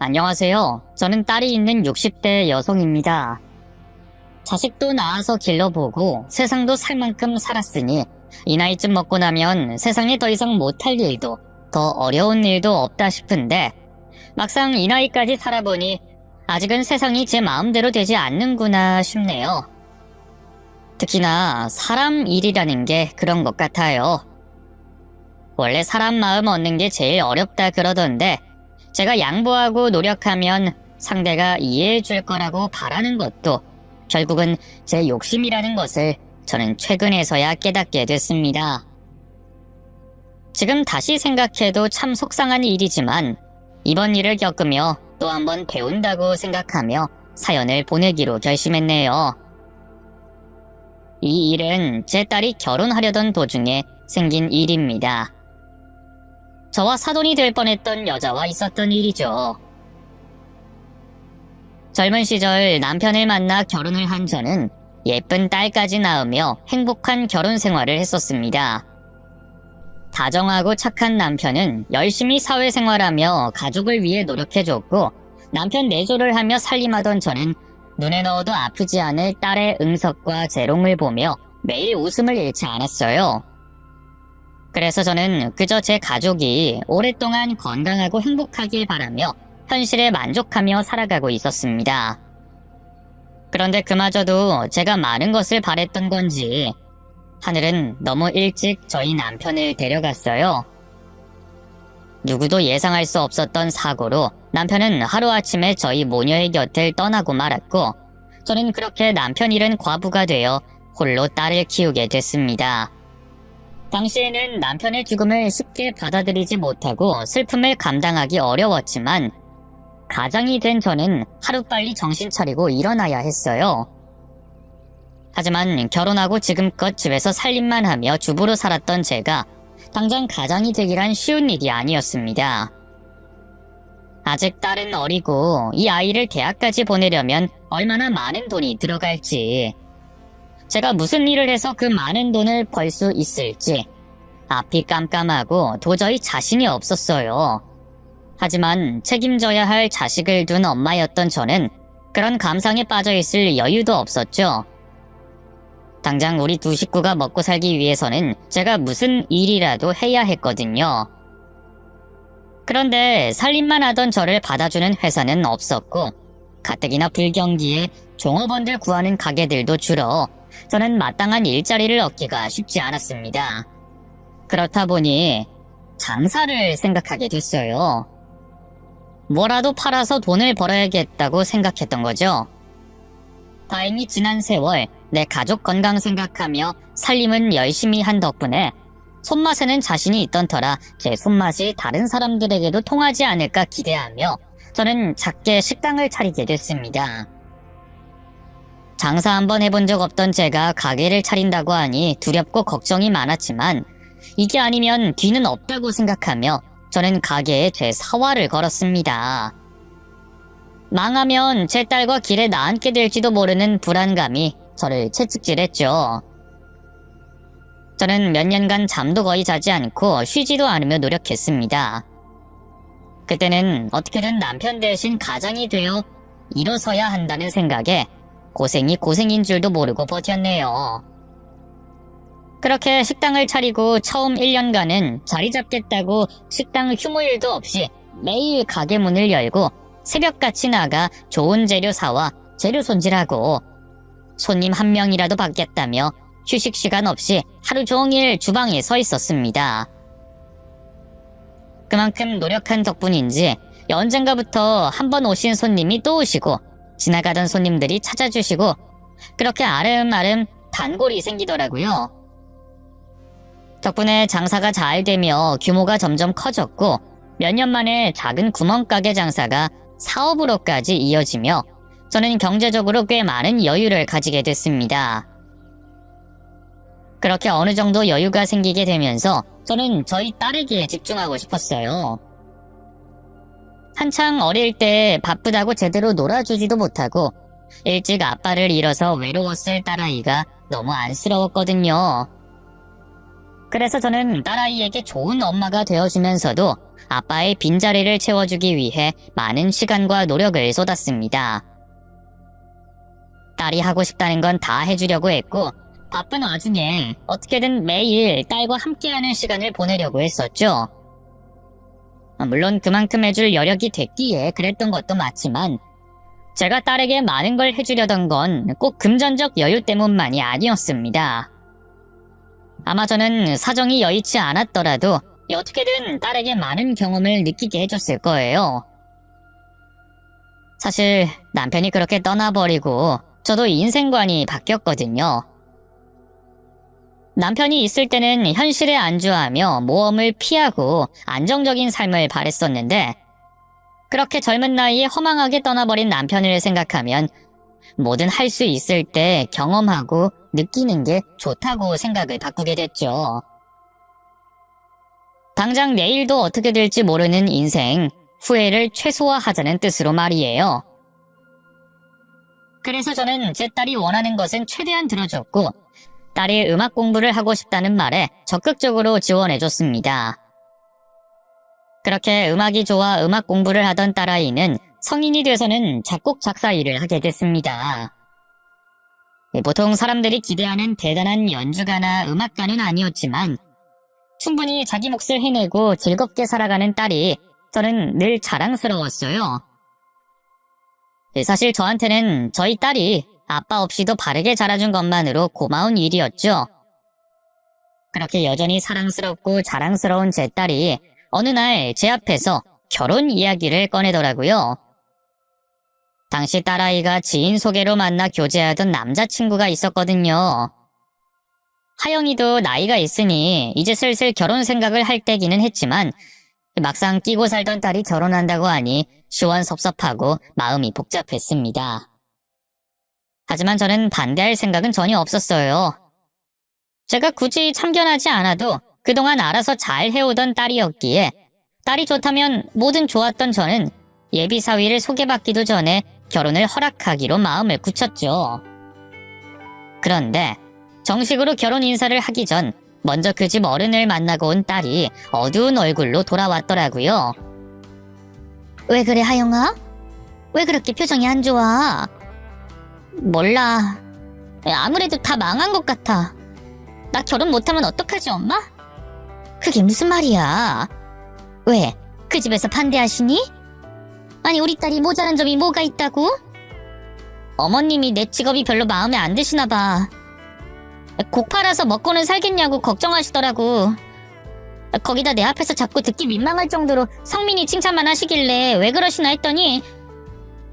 안녕하세요. 저는 딸이 있는 60대 여성입니다. 자식도 낳아서 길러보고 세상도 살 만큼 살았으니 이 나이쯤 먹고 나면 세상에 더 이상 못할 일도 더 어려운 일도 없다 싶은데 막상 이 나이까지 살아보니 아직은 세상이 제 마음대로 되지 않는구나 싶네요. 특히나 사람 일이라는 게 그런 것 같아요. 원래 사람 마음 얻는 게 제일 어렵다 그러던데 제가 양보하고 노력하면 상대가 이해해 줄 거라고 바라는 것도 결국은 제 욕심이라는 것을 저는 최근에서야 깨닫게 됐습니다. 지금 다시 생각해도 참 속상한 일이지만 이번 일을 겪으며 또 한 번 배운다고 생각하며 사연을 보내기로 결심했네요. 이 일은 제 딸이 결혼하려던 도중에 생긴 일입니다. 저와 사돈이 될 뻔했던 여자와 있었던 일이죠. 젊은 시절 남편을 만나 결혼을 한 저는 예쁜 딸까지 낳으며 행복한 결혼 생활을 했었습니다. 다정하고 착한 남편은 열심히 사회생활하며 가족을 위해 노력해줬고 남편 내조를 하며 살림하던 저는 눈에 넣어도 아프지 않을 딸의 응석과 재롱을 보며 매일 웃음을 잃지 않았어요. 그래서 저는 그저 제 가족이 오랫동안 건강하고 행복하길 바라며 현실에 만족하며 살아가고 있었습니다. 그런데 그마저도 제가 많은 것을 바랬던 건지 하늘은 너무 일찍 저희 남편을 데려갔어요. 누구도 예상할 수 없었던 사고로 남편은 하루아침에 저희 모녀의 곁을 떠나고 말았고 저는 그렇게 남편 잃은 과부가 되어 홀로 딸을 키우게 됐습니다. 당시에는 남편의 죽음을 쉽게 받아들이지 못하고 슬픔을 감당하기 어려웠지만 가장이 된 저는 하루빨리 정신 차리고 일어나야 했어요. 하지만 결혼하고 지금껏 집에서 살림만 하며 주부로 살았던 제가 당장 가장이 되기란 쉬운 일이 아니었습니다. 아직 딸은 어리고 이 아이를 대학까지 보내려면 얼마나 많은 돈이 들어갈지, 제가 무슨 일을 해서 그 많은 돈을 벌 수 있을지 앞이 깜깜하고 도저히 자신이 없었어요. 하지만 책임져야 할 자식을 둔 엄마였던 저는 그런 감상에 빠져있을 여유도 없었죠. 당장 우리 두 식구가 먹고 살기 위해서는 제가 무슨 일이라도 해야 했거든요. 그런데 살림만 하던 저를 받아주는 회사는 없었고 가뜩이나 불경기에 종업원들 구하는 가게들도 줄어 저는 마땅한 일자리를 얻기가 쉽지 않았습니다. 그렇다 보니 장사를 생각하게 됐어요. 뭐라도 팔아서 돈을 벌어야겠다고 생각했던 거죠. 다행히 지난 세월 내 가족 건강 생각하며 살림은 열심히 한 덕분에 손맛에는 자신이 있던 터라 제 손맛이 다른 사람들에게도 통하지 않을까 기대하며 저는 작게 식당을 차리게 됐습니다. 장사 한번 해본 적 없던 제가 가게를 차린다고 하니 두렵고 걱정이 많았지만 이게 아니면 뒤는 없다고 생각하며 저는 가게에 제 사활을 걸었습니다. 망하면 제 딸과 길에 나앉게 될지도 모르는 불안감이 저를 채찍질했죠. 저는 몇 년간 잠도 거의 자지 않고 쉬지도 않으며 노력했습니다. 그때는 어떻게든 남편 대신 가장이 되어 일어서야 한다는 생각에 고생이 고생인 줄도 모르고 버텼네요. 그렇게 식당을 차리고 처음 1년간은 자리 잡겠다고 식당 휴무일도 없이 매일 가게 문을 열고 새벽같이 나가 좋은 재료 사와 재료 손질하고 손님 한 명이라도 받겠다며 휴식 시간 없이 하루 종일 주방에 서 있었습니다. 그만큼 노력한 덕분인지 언젠가부터 한 번 오신 손님이 또 오시고 지나가던 손님들이 찾아주시고 그렇게 아름아름 단골이 생기더라고요. 덕분에 장사가 잘 되며 규모가 점점 커졌고 몇 년 만에 작은 구멍가게 장사가 사업으로까지 이어지며 저는 경제적으로 꽤 많은 여유를 가지게 됐습니다. 그렇게 어느 정도 여유가 생기게 되면서 저는 저희 딸에게 집중하고 싶었어요. 한창 어릴 때 바쁘다고 제대로 놀아주지도 못하고 일찍 아빠를 잃어서 외로웠을 딸아이가 너무 안쓰러웠거든요. 그래서 저는 딸아이에게 좋은 엄마가 되어주면서도 아빠의 빈자리를 채워주기 위해 많은 시간과 노력을 쏟았습니다. 딸이 하고 싶다는 건 다 해주려고 했고, 바쁜 와중에 어떻게든 매일 딸과 함께하는 시간을 보내려고 했었죠. 물론 그만큼 해줄 여력이 됐기에 그랬던 것도 맞지만, 제가 딸에게 많은 걸 해주려던 건 꼭 금전적 여유 때문만이 아니었습니다. 아마 저는 사정이 여의치 않았더라도 어떻게든 딸에게 많은 경험을 느끼게 해줬을 거예요. 사실 남편이 그렇게 떠나버리고 저도 인생관이 바뀌었거든요. 남편이 있을 때는 현실에 안주하며 모험을 피하고 안정적인 삶을 바랬었는데, 그렇게 젊은 나이에 허망하게 떠나버린 남편을 생각하면 뭐든 할 수 있을 때 경험하고 느끼는 게 좋다고 생각을 바꾸게 됐죠. 당장 내일도 어떻게 될지 모르는 인생, 후회를 최소화하자는 뜻으로 말이에요. 그래서 저는 제 딸이 원하는 것은 최대한 들어줬고, 딸이 음악 공부를 하고 싶다는 말에 적극적으로 지원해줬습니다. 그렇게 음악이 좋아 음악 공부를 하던 딸아이는 성인이 돼서는 작곡 작사 일을 하게 됐습니다. 보통 사람들이 기대하는 대단한 연주가나 음악가는 아니었지만 충분히 자기 몫을 해내고 즐겁게 살아가는 딸이 저는 늘 자랑스러웠어요. 사실 저한테는 저희 딸이 아빠 없이도 바르게 자라준 것만으로 고마운 일이었죠. 그렇게 여전히 사랑스럽고 자랑스러운 제 딸이 어느 날 제 앞에서 결혼 이야기를 꺼내더라고요. 당시 딸아이가 지인 소개로 만나 교제하던 남자친구가 있었거든요. 하영이도 나이가 있으니 이제 슬슬 결혼 생각을 할 때기는 했지만 막상 끼고 살던 딸이 결혼한다고 하니 시원섭섭하고 마음이 복잡했습니다. 하지만 저는 반대할 생각은 전혀 없었어요. 제가 굳이 참견하지 않아도 그동안 알아서 잘 해오던 딸이었기에 딸이 좋다면 뭐든 좋았던 저는 예비 사위를 소개받기도 전에 결혼을 허락하기로 마음을 굳혔죠. 그런데 정식으로 결혼 인사를 하기 전 먼저 그 집 어른을 만나고 온 딸이 어두운 얼굴로 돌아왔더라고요. 왜 그래, 하영아? 왜 그렇게 표정이 안 좋아? 몰라. 아무래도 다 망한 것 같아. 나 결혼 못하면 어떡하지, 엄마? 그게 무슨 말이야? 왜? 그 집에서 반대하시니? 아니, 우리 딸이 모자란 점이 뭐가 있다고? 어머님이 내 직업이 별로 마음에 안 드시나 봐. 곡 팔아서 먹고는 살겠냐고 걱정하시더라고. 거기다 내 앞에서 자꾸 듣기 민망할 정도로 성민이 칭찬만 하시길래 왜 그러시나 했더니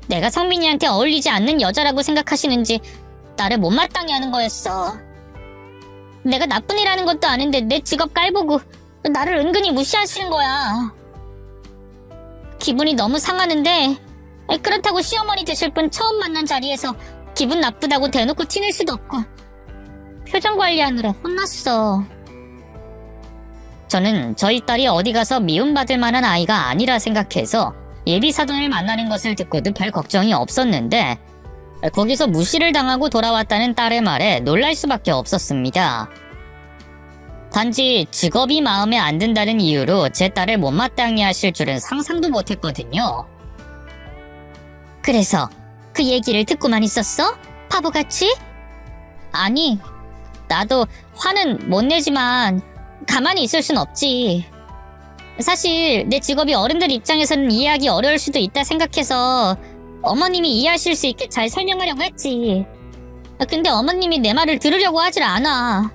내가 성민이한테 어울리지 않는 여자라고 생각하시는지 나를 못마땅해 하는 거였어. 내가 나쁜 일 하는 것도 아닌데 내 직업 깔보고 나를 은근히 무시하시는 거야. 기분이 너무 상하는데 그렇다고 시어머니 되실 분 처음 만난 자리에서 기분 나쁘다고 대놓고 티낼 수도 없고 표정 관리하느라 혼났어. 저는 저희 딸이 어디 가서 미움받을 만한 아이가 아니라 생각해서 예비 사돈을 만나는 것을 듣고도 별 걱정이 없었는데 거기서 무시를 당하고 돌아왔다는 딸의 말에 놀랄 수밖에 없었습니다. 단지 직업이 마음에 안 든다는 이유로 제 딸을 못마땅해 하실 줄은 상상도 못했거든요. 그래서 그 얘기를 듣고만 있었어? 바보같이? 아니, 나도 화는 못 내지만 가만히 있을 순 없지. 사실 내 직업이 어른들 입장에서는 이해하기 어려울 수도 있다 생각해서 어머님이 이해하실 수 있게 잘 설명하려고 했지. 근데 어머님이 내 말을 들으려고 하질 않아.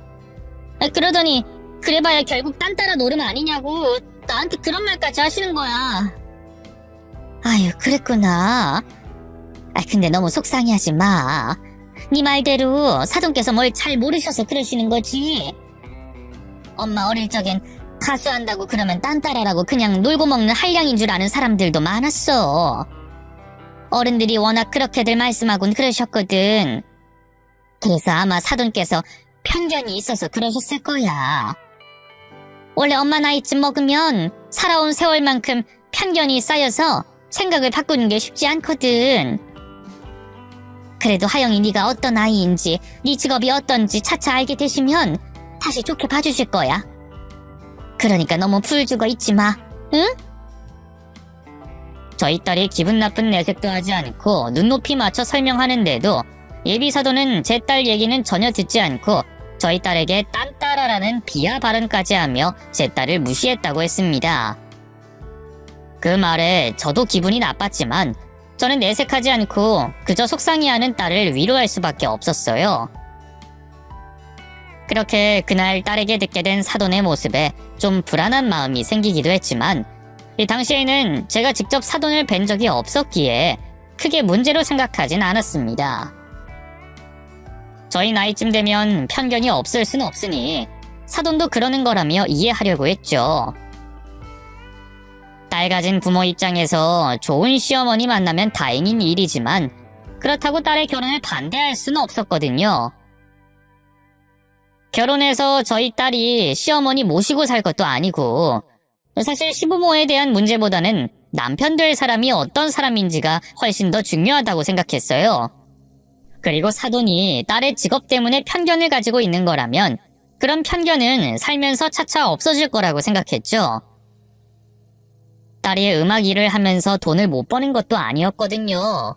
그러더니 그래봐야 결국 딴 따라 노름 아니냐고 나한테 그런 말까지 하시는 거야. 아유, 그랬구나. 근데 너무 속상해하지 마. 네 말대로 사돈께서 뭘 잘 모르셔서 그러시는 거지. 엄마 어릴 적엔 가수한다고 그러면 딴 따라라고 그냥 놀고 먹는 한량인 줄 아는 사람들도 많았어. 어른들이 워낙 그렇게들 말씀하곤 그러셨거든. 그래서 아마 사돈께서 편견이 있어서 그러셨을 거야. 원래 엄마 나이쯤 먹으면 살아온 세월만큼 편견이 쌓여서 생각을 바꾸는 게 쉽지 않거든. 그래도 하영이 네가 어떤 아이인지 네 직업이 어떤지 차차 알게 되시면 다시 좋게 봐주실 거야. 그러니까 너무 풀 죽어 있지 마, 응? 저희 딸이 기분 나쁜 내색도 하지 않고 눈높이 맞춰 설명하는데도 예비 사돈은 제 딸 얘기는 전혀 듣지 않고 저희 딸에게 딴따라라는 비하 발언까지 하며 제 딸을 무시했다고 했습니다. 그 말에 저도 기분이 나빴지만 저는 내색하지 않고 그저 속상해하는 딸을 위로할 수밖에 없었어요. 그렇게 그날 딸에게 듣게 된 사돈의 모습에 좀 불안한 마음이 생기기도 했지만 이 당시에는 제가 직접 사돈을 뵌 적이 없었기에 크게 문제로 생각하진 않았습니다. 저희 나이쯤 되면 편견이 없을 순 없으니 사돈도 그러는 거라며 이해하려고 했죠. 딸 가진 부모 입장에서 좋은 시어머니 만나면 다행인 일이지만 그렇다고 딸의 결혼을 반대할 수는 없었거든요. 결혼해서 저희 딸이 시어머니 모시고 살 것도 아니고 사실 시부모에 대한 문제보다는 남편 될 사람이 어떤 사람인지가 훨씬 더 중요하다고 생각했어요. 그리고 사돈이 딸의 직업 때문에 편견을 가지고 있는 거라면 그런 편견은 살면서 차차 없어질 거라고 생각했죠. 딸이 음악 일을 하면서 돈을 못 버는 것도 아니었거든요.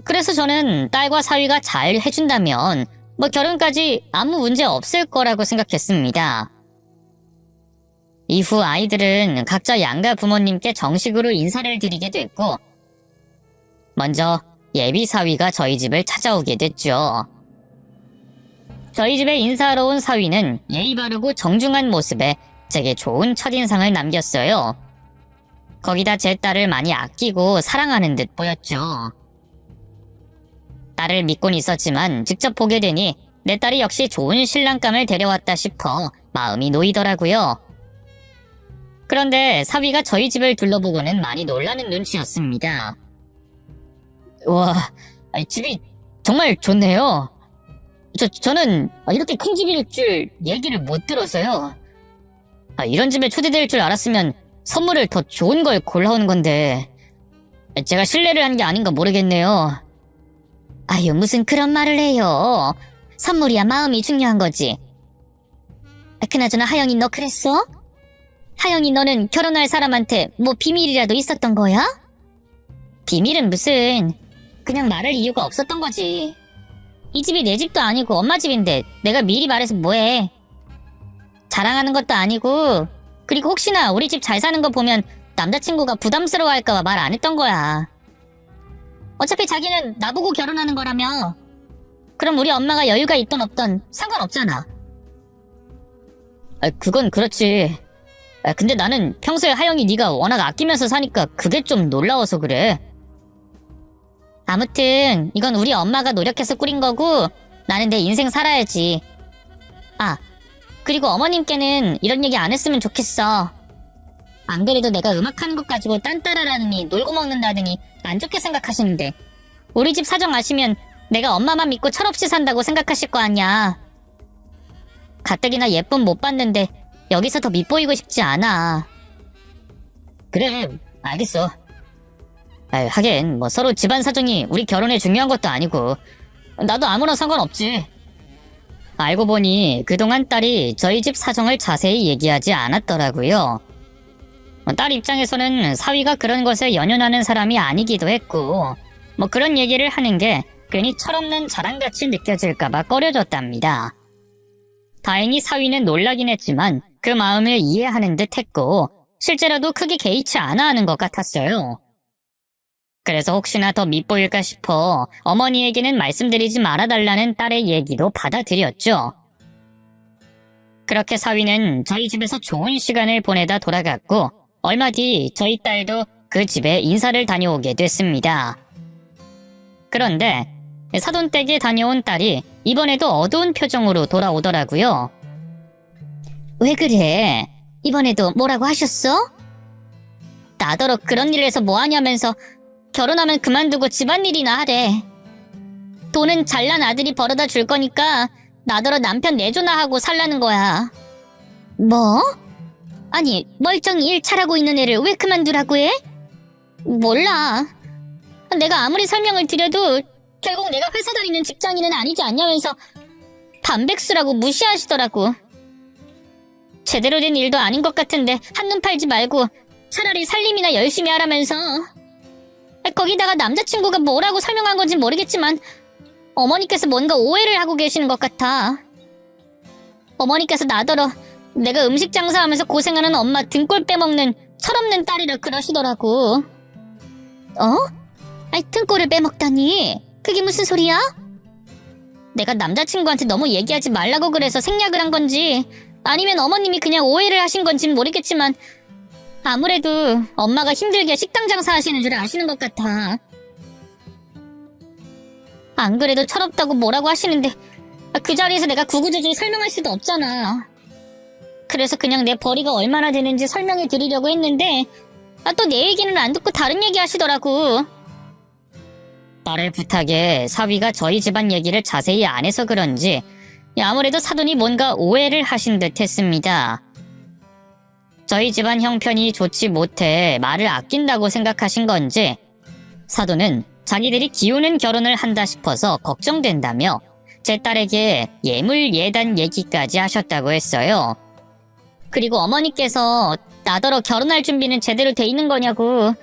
그래서 저는 딸과 사위가 잘 해준다면 결혼까지 아무 문제 없을 거라고 생각했습니다. 이후 아이들은 각자 양가 부모님께 정식으로 인사를 드리게 됐고 먼저 예비 사위가 저희 집을 찾아오게 됐죠. 저희 집에 인사하러 온 사위는 예의 바르고 정중한 모습에 제게 좋은 첫인상을 남겼어요. 거기다 제 딸을 많이 아끼고 사랑하는 듯 보였죠. 딸을 믿곤 있었지만 직접 보게 되니 내 딸이 역시 좋은 신랑감을 데려왔다 싶어 마음이 놓이더라고요. 그런데 사위가 저희 집을 둘러보고는 많이 놀라는 눈치였습니다. 와, 집이 정말 좋네요. 저는 이렇게 큰 집일 줄 얘기를 못 들었어요. 이런 집에 초대될 줄 알았으면 선물을 더 좋은 걸 골라온 건데 제가 실례를 한 게 아닌가 모르겠네요. 아유, 무슨 그런 말을 해요. 선물이야 마음이 중요한 거지. 그나저나 하영이 너 그랬어? 하영이 너는 결혼할 사람한테 뭐 비밀이라도 있었던 거야? 비밀은 무슨, 그냥 말할 이유가 없었던 거지. 이 집이 내 집도 아니고 엄마 집인데 내가 미리 말해서 뭐해. 자랑하는 것도 아니고, 그리고 혹시나 우리 집 잘 사는 거 보면 남자친구가 부담스러워할까봐 말 안 했던 거야. 어차피 자기는 나보고 결혼하는 거라며. 그럼 우리 엄마가 여유가 있던 없던 상관없잖아. 그건 그렇지. 근데 나는 평소에 하영이 네가 워낙 아끼면서 사니까 그게 좀 놀라워서 그래. 아무튼 이건 우리 엄마가 노력해서 꾸린 거고 나는 내 인생 살아야지. 그리고 어머님께는 이런 얘기 안 했으면 좋겠어. 안 그래도 내가 음악하는 것 가지고 딴따라라느니 놀고 먹는다더니 안 좋게 생각하시는데 우리 집 사정 아시면 내가 엄마만 믿고 철없이 산다고 생각하실 거 아니야. 가뜩이나 예쁨 못 받는데 여기서 더 밉보이고 싶지 않아. 그래, 알겠어. 하긴 서로 집안 사정이 우리 결혼에 중요한 것도 아니고 나도 아무런 상관없지. 알고 보니 그동안 딸이 저희 집 사정을 자세히 얘기하지 않았더라고요. 딸 입장에서는 사위가 그런 것에 연연하는 사람이 아니기도 했고 그런 얘기를 하는 게 괜히 철없는 자랑같이 느껴질까봐 꺼려졌답니다. 다행히 사위는 놀라긴 했지만 그 마음을 이해하는 듯 했고 실제로도 크게 개의치 않아 하는 것 같았어요. 그래서 혹시나 더 밉보일까 싶어 어머니에게는 말씀드리지 말아달라는 딸의 얘기도 받아들였죠. 그렇게 사위는 저희 집에서 좋은 시간을 보내다 돌아갔고 얼마 뒤 저희 딸도 그 집에 인사를 다녀오게 됐습니다. 그런데 사돈댁에 다녀온 딸이 이번에도 어두운 표정으로 돌아오더라고요. 왜 그래? 이번에도 뭐라고 하셨어? 나더러 그런 일을 해서 뭐하냐면서 결혼하면 그만두고 집안일이나 하래. 돈은 잘난 아들이 벌어다 줄 거니까 나더러 남편 내조나 하고 살라는 거야. 뭐? 아니, 멀쩡히 일 잘하고 있는 애를 왜 그만두라고 해? 몰라. 내가 아무리 설명을 드려도 결국 내가 회사 다니는 직장인은 아니지 않냐면서 반백수라고 무시하시더라고. 제대로 된 일도 아닌 것 같은데 한눈 팔지 말고 차라리 살림이나 열심히 하라면서. 거기다가 남자친구가 뭐라고 설명한 건지 모르겠지만 어머니께서 뭔가 오해를 하고 계시는 것 같아. 어머니께서 나더러 내가 음식 장사하면서 고생하는 엄마 등골 빼먹는 철없는 딸이라 그러시더라고. 등골을 빼먹다니? 그게 무슨 소리야? 내가 남자친구한테 너무 얘기하지 말라고 그래서 생략을 한 건지 아니면 어머님이 그냥 오해를 하신 건진 모르겠지만 아무래도 엄마가 힘들게 식당 장사하시는 줄 아시는 것 같아. 안 그래도 철없다고 뭐라고 하시는데 그 자리에서 내가 구구절절 설명할 수도 없잖아. 그래서 그냥 내 벌이가 얼마나 되는지 설명해 드리려고 했는데 또 내 얘기는 안 듣고 다른 얘기 하시더라고. 딸의 부탁에 사위가 저희 집안 얘기를 자세히 안 해서 그런지 아무래도 사돈이 뭔가 오해를 하신 듯 했습니다. 저희 집안 형편이 좋지 못해 말을 아낀다고 생각하신 건지 사돈은 자기들이 기우는 결혼을 한다 싶어서 걱정된다며 제 딸에게 예물 예단 얘기까지 하셨다고 했어요. 그리고 어머니께서 나더러 결혼할 준비는 제대로 돼 있는 거냐고,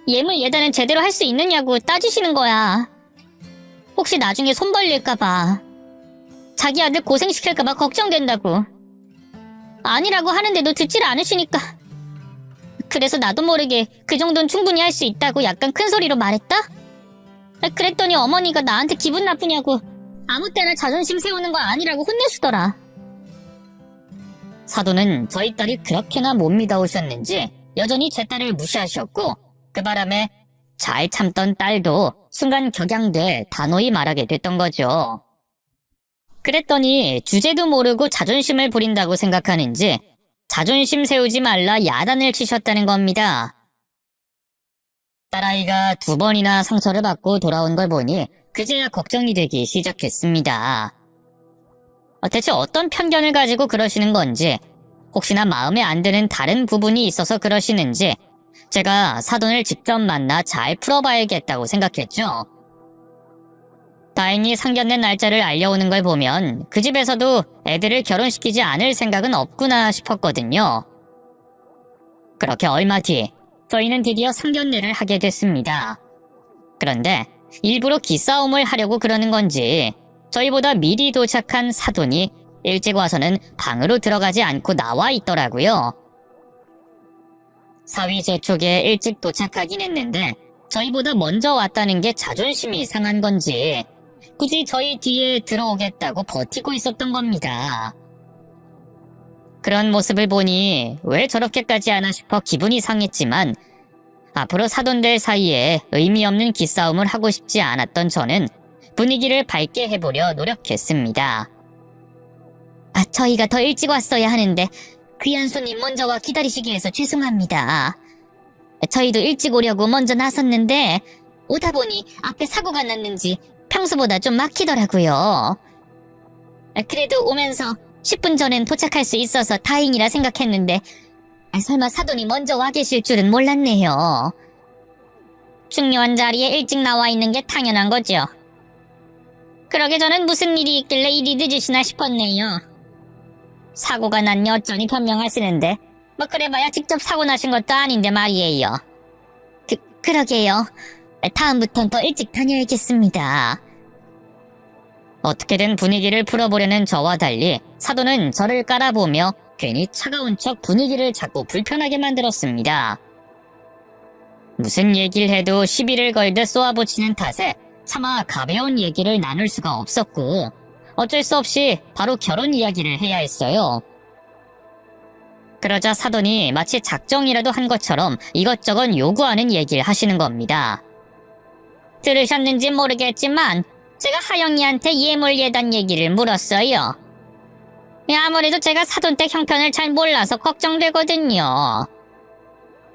예물 예단은 제대로 할 수 있느냐고 따지시는 거야. 혹시 나중에 손 벌릴까봐, 자기 아들 고생시킬까봐 걱정된다고. 아니라고 하는데도 듣질 않으시니까. 그래서 나도 모르게 그 정도는 충분히 할 수 있다고 약간 큰 소리로 말했다? 그랬더니 어머니가 나한테 기분 나쁘냐고 아무 때나 자존심 세우는 거 아니라고 혼내시더라. 사돈은 저희 딸이 그렇게나 못 믿어오셨는지 여전히 제 딸을 무시하셨고 그 바람에 잘 참던 딸도 순간 격양돼 단호히 말하게 됐던 거죠. 그랬더니 주제도 모르고 자존심을 부린다고 생각하는지 자존심 세우지 말라 야단을 치셨다는 겁니다. 딸아이가 2번이나 상처를 받고 돌아온 걸 보니 그제야 걱정이 되기 시작했습니다. 대체 어떤 편견을 가지고 그러시는 건지, 혹시나 마음에 안 드는 다른 부분이 있어서 그러시는지 제가 사돈을 직접 만나 잘 풀어봐야겠다고 생각했죠. 다행히 상견례 날짜를 알려오는 걸 보면 그 집에서도 애들을 결혼시키지 않을 생각은 없구나 싶었거든요. 그렇게 얼마 뒤 저희는 드디어 상견례를 하게 됐습니다. 그런데 일부러 기싸움을 하려고 그러는 건지 저희보다 미리 도착한 사돈이 일찍 와서는 방으로 들어가지 않고 나와 있더라고요. 사위 제 쪽에 일찍 도착하긴 했는데 저희보다 먼저 왔다는 게 자존심이 상한 건지 굳이 저희 뒤에 들어오겠다고 버티고 있었던 겁니다. 그런 모습을 보니 왜 저렇게까지 하나 싶어 기분이 상했지만 앞으로 사돈들 사이에 의미 없는 기싸움을 하고 싶지 않았던 저는 분위기를 밝게 해보려 노력했습니다. 저희가 더 일찍 왔어야 하는데 귀한 손님 먼저 와 기다리시게 해서 죄송합니다. 저희도 일찍 오려고 먼저 나섰는데 오다 보니 앞에 사고가 났는지 평소보다 좀 막히더라고요. 그래도 오면서 10분 전엔 도착할 수 있어서 다행이라 생각했는데 설마 사돈이 먼저 와 계실 줄은 몰랐네요. 중요한 자리에 일찍 나와 있는 게 당연한 거죠. 그러게 저는 무슨 일이 있길래 이리 늦으시나 싶었네요. 사고가 났니 어쩌니 변명하시는데 뭐 그래봐야 직접 사고 나신 것도 아닌데 말이에요. 그러게요. 다음부턴 더 일찍 다녀야겠습니다. 어떻게든 분위기를 풀어보려는 저와 달리 사돈은 저를 깔아보며 괜히 차가운 척 분위기를 자꾸 불편하게 만들었습니다. 무슨 얘기를 해도 시비를 걸듯 쏘아붙이는 탓에 차마 가벼운 얘기를 나눌 수가 없었고 어쩔 수 없이 바로 결혼 이야기를 해야 했어요. 그러자 사돈이 마치 작정이라도 한 것처럼 이것저것 요구하는 얘기를 하시는 겁니다. 들으셨는지 모르겠지만 제가 하영이한테 예물 예단 얘기를 물었어요. 아무래도 제가 사돈댁 형편을 잘 몰라서 걱정되거든요.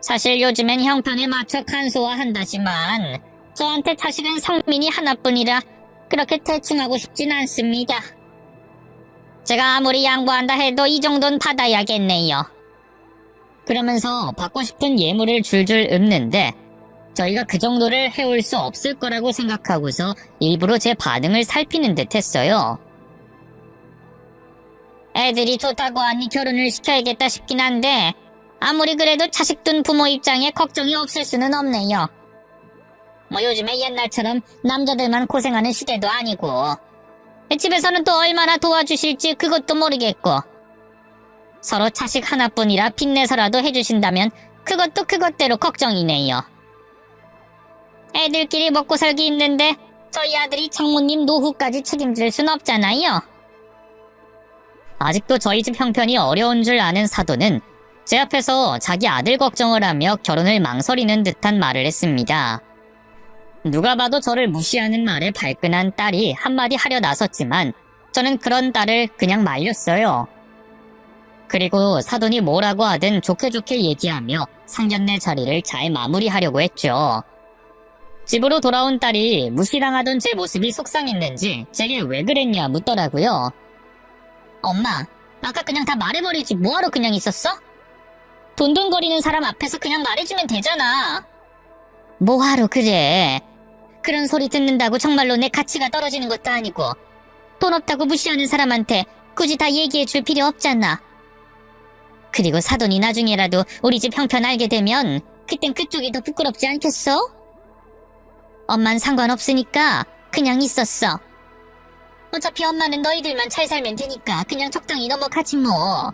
사실 요즘엔 형편에 맞춰 간소화한다지만 저한테 사실은 성민이 하나뿐이라 그렇게 대충 하고 싶진 않습니다. 제가 아무리 양보한다 해도 이 정도는 받아야겠네요. 그러면서 받고 싶은 예물을 줄줄 읊는데 저희가 그 정도를 해올 수 없을 거라고 생각하고서 일부러 제 반응을 살피는 듯 했어요. 애들이 좋다고 하니 결혼을 시켜야겠다 싶긴 한데 아무리 그래도 자식 둔 부모 입장에 걱정이 없을 수는 없네요. 뭐 요즘에 옛날처럼 남자들만 고생하는 시대도 아니고 집에서는 또 얼마나 도와주실지 그것도 모르겠고 서로 자식 하나뿐이라 빚내서라도 해주신다면 그것도 그것대로 걱정이네요. 애들끼리 먹고 살기 힘든데 저희 아들이 장모님 노후까지 책임질 순 없잖아요. 아직도 저희 집 형편이 어려운 줄 아는 사돈은 제 앞에서 자기 아들 걱정을 하며 결혼을 망설이는 듯한 말을 했습니다. 누가 봐도 저를 무시하는 말에 발끈한 딸이 한마디 하려 나섰지만 저는 그런 딸을 그냥 말렸어요. 그리고 사돈이 뭐라고 하든 좋게 좋게 얘기하며 상견례 자리를 잘 마무리하려고 했죠. 집으로 돌아온 딸이 무시당하던 제 모습이 속상했는지 제게 왜 그랬냐 묻더라고요. 엄마, 아까 그냥 다 말해버리지 뭐하러 그냥 있었어? 돈돈거리는 사람 앞에서 그냥 말해주면 되잖아. 뭐하러 그래? 그런 소리 듣는다고 정말로 내 가치가 떨어지는 것도 아니고 돈 없다고 무시하는 사람한테 굳이 다 얘기해줄 필요 없잖아. 그리고 사돈이 나중에라도 우리 집 형편 알게 되면 그땐 그쪽이 더 부끄럽지 않겠어? 엄만 상관없으니까 그냥 있었어. 어차피 엄마는 너희들만 잘 살면 되니까 그냥 적당히 넘어가지 뭐.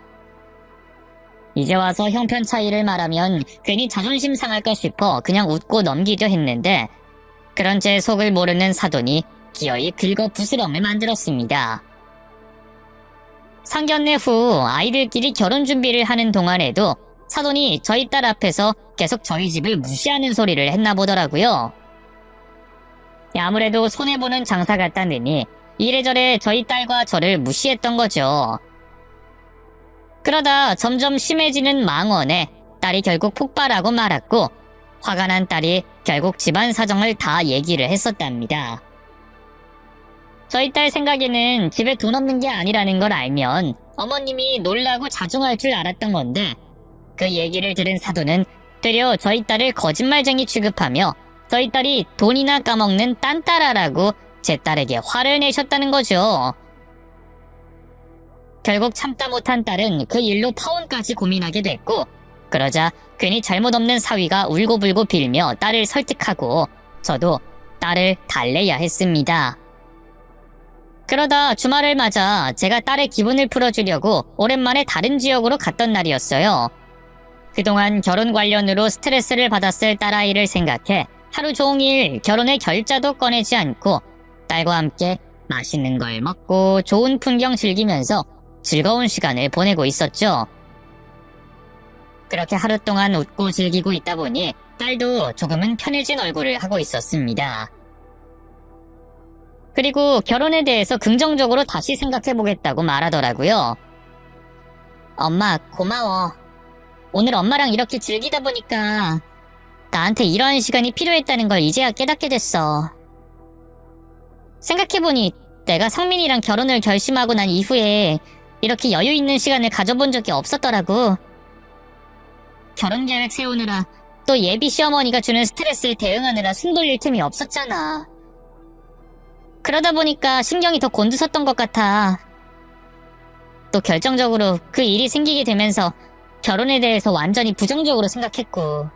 이제 와서 형편 차이를 말하면 괜히 자존심 상할까 싶어 그냥 웃고 넘기려 했는데 그런 제 속을 모르는 사돈이 기어이 긁어 부스럼을 만들었습니다. 상견례 후 아이들끼리 결혼 준비를 하는 동안에도 사돈이 저희 딸 앞에서 계속 저희 집을 무시하는 소리를 했나 보더라고요. 아무래도 손해보는 장사 같다느니 이래저래 저희 딸과 저를 무시했던 거죠. 그러다 점점 심해지는 망언에 딸이 결국 폭발하고 말았고 화가 난 딸이 결국 집안 사정을 다 얘기를 했었답니다. 저희 딸 생각에는 집에 돈 없는 게 아니라는 걸 알면 어머님이 놀라고 자중할 줄 알았던 건데 그 얘기를 들은 사돈은 되려 저희 딸을 거짓말쟁이 취급하며 저희 딸이 돈이나 까먹는 딴따라라고 제 딸에게 화를 내셨다는 거죠. 결국 참다 못한 딸은 그 일로 파혼까지 고민하게 됐고 그러자 괜히 잘못 없는 사위가 울고불고 빌며 딸을 설득하고 저도 딸을 달래야 했습니다. 그러다 주말을 맞아 제가 딸의 기분을 풀어주려고 오랜만에 다른 지역으로 갔던 날이었어요. 그동안 결혼 관련으로 스트레스를 받았을 딸아이를 생각해 하루 종일 결혼의 결자도 꺼내지 않고 딸과 함께 맛있는 걸 먹고 좋은 풍경 즐기면서 즐거운 시간을 보내고 있었죠. 그렇게 하루 동안 웃고 즐기고 있다 보니 딸도 조금은 편해진 얼굴을 하고 있었습니다. 그리고 결혼에 대해서 긍정적으로 다시 생각해보겠다고 말하더라고요. 엄마, 고마워. 오늘 엄마랑 이렇게 즐기다 보니까 나한테 이러한 시간이 필요했다는 걸 이제야 깨닫게 됐어. 생각해보니 내가 성민이랑 결혼을 결심하고 난 이후에 이렇게 여유 있는 시간을 가져본 적이 없었더라고. 결혼 계획 세우느라 또 예비 시어머니가 주는 스트레스에 대응하느라 숨 돌릴 틈이 없었잖아. 그러다 보니까 신경이 더 곤두섰던 것 같아. 또 결정적으로 그 일이 생기게 되면서 결혼에 대해서 완전히 부정적으로 생각했고.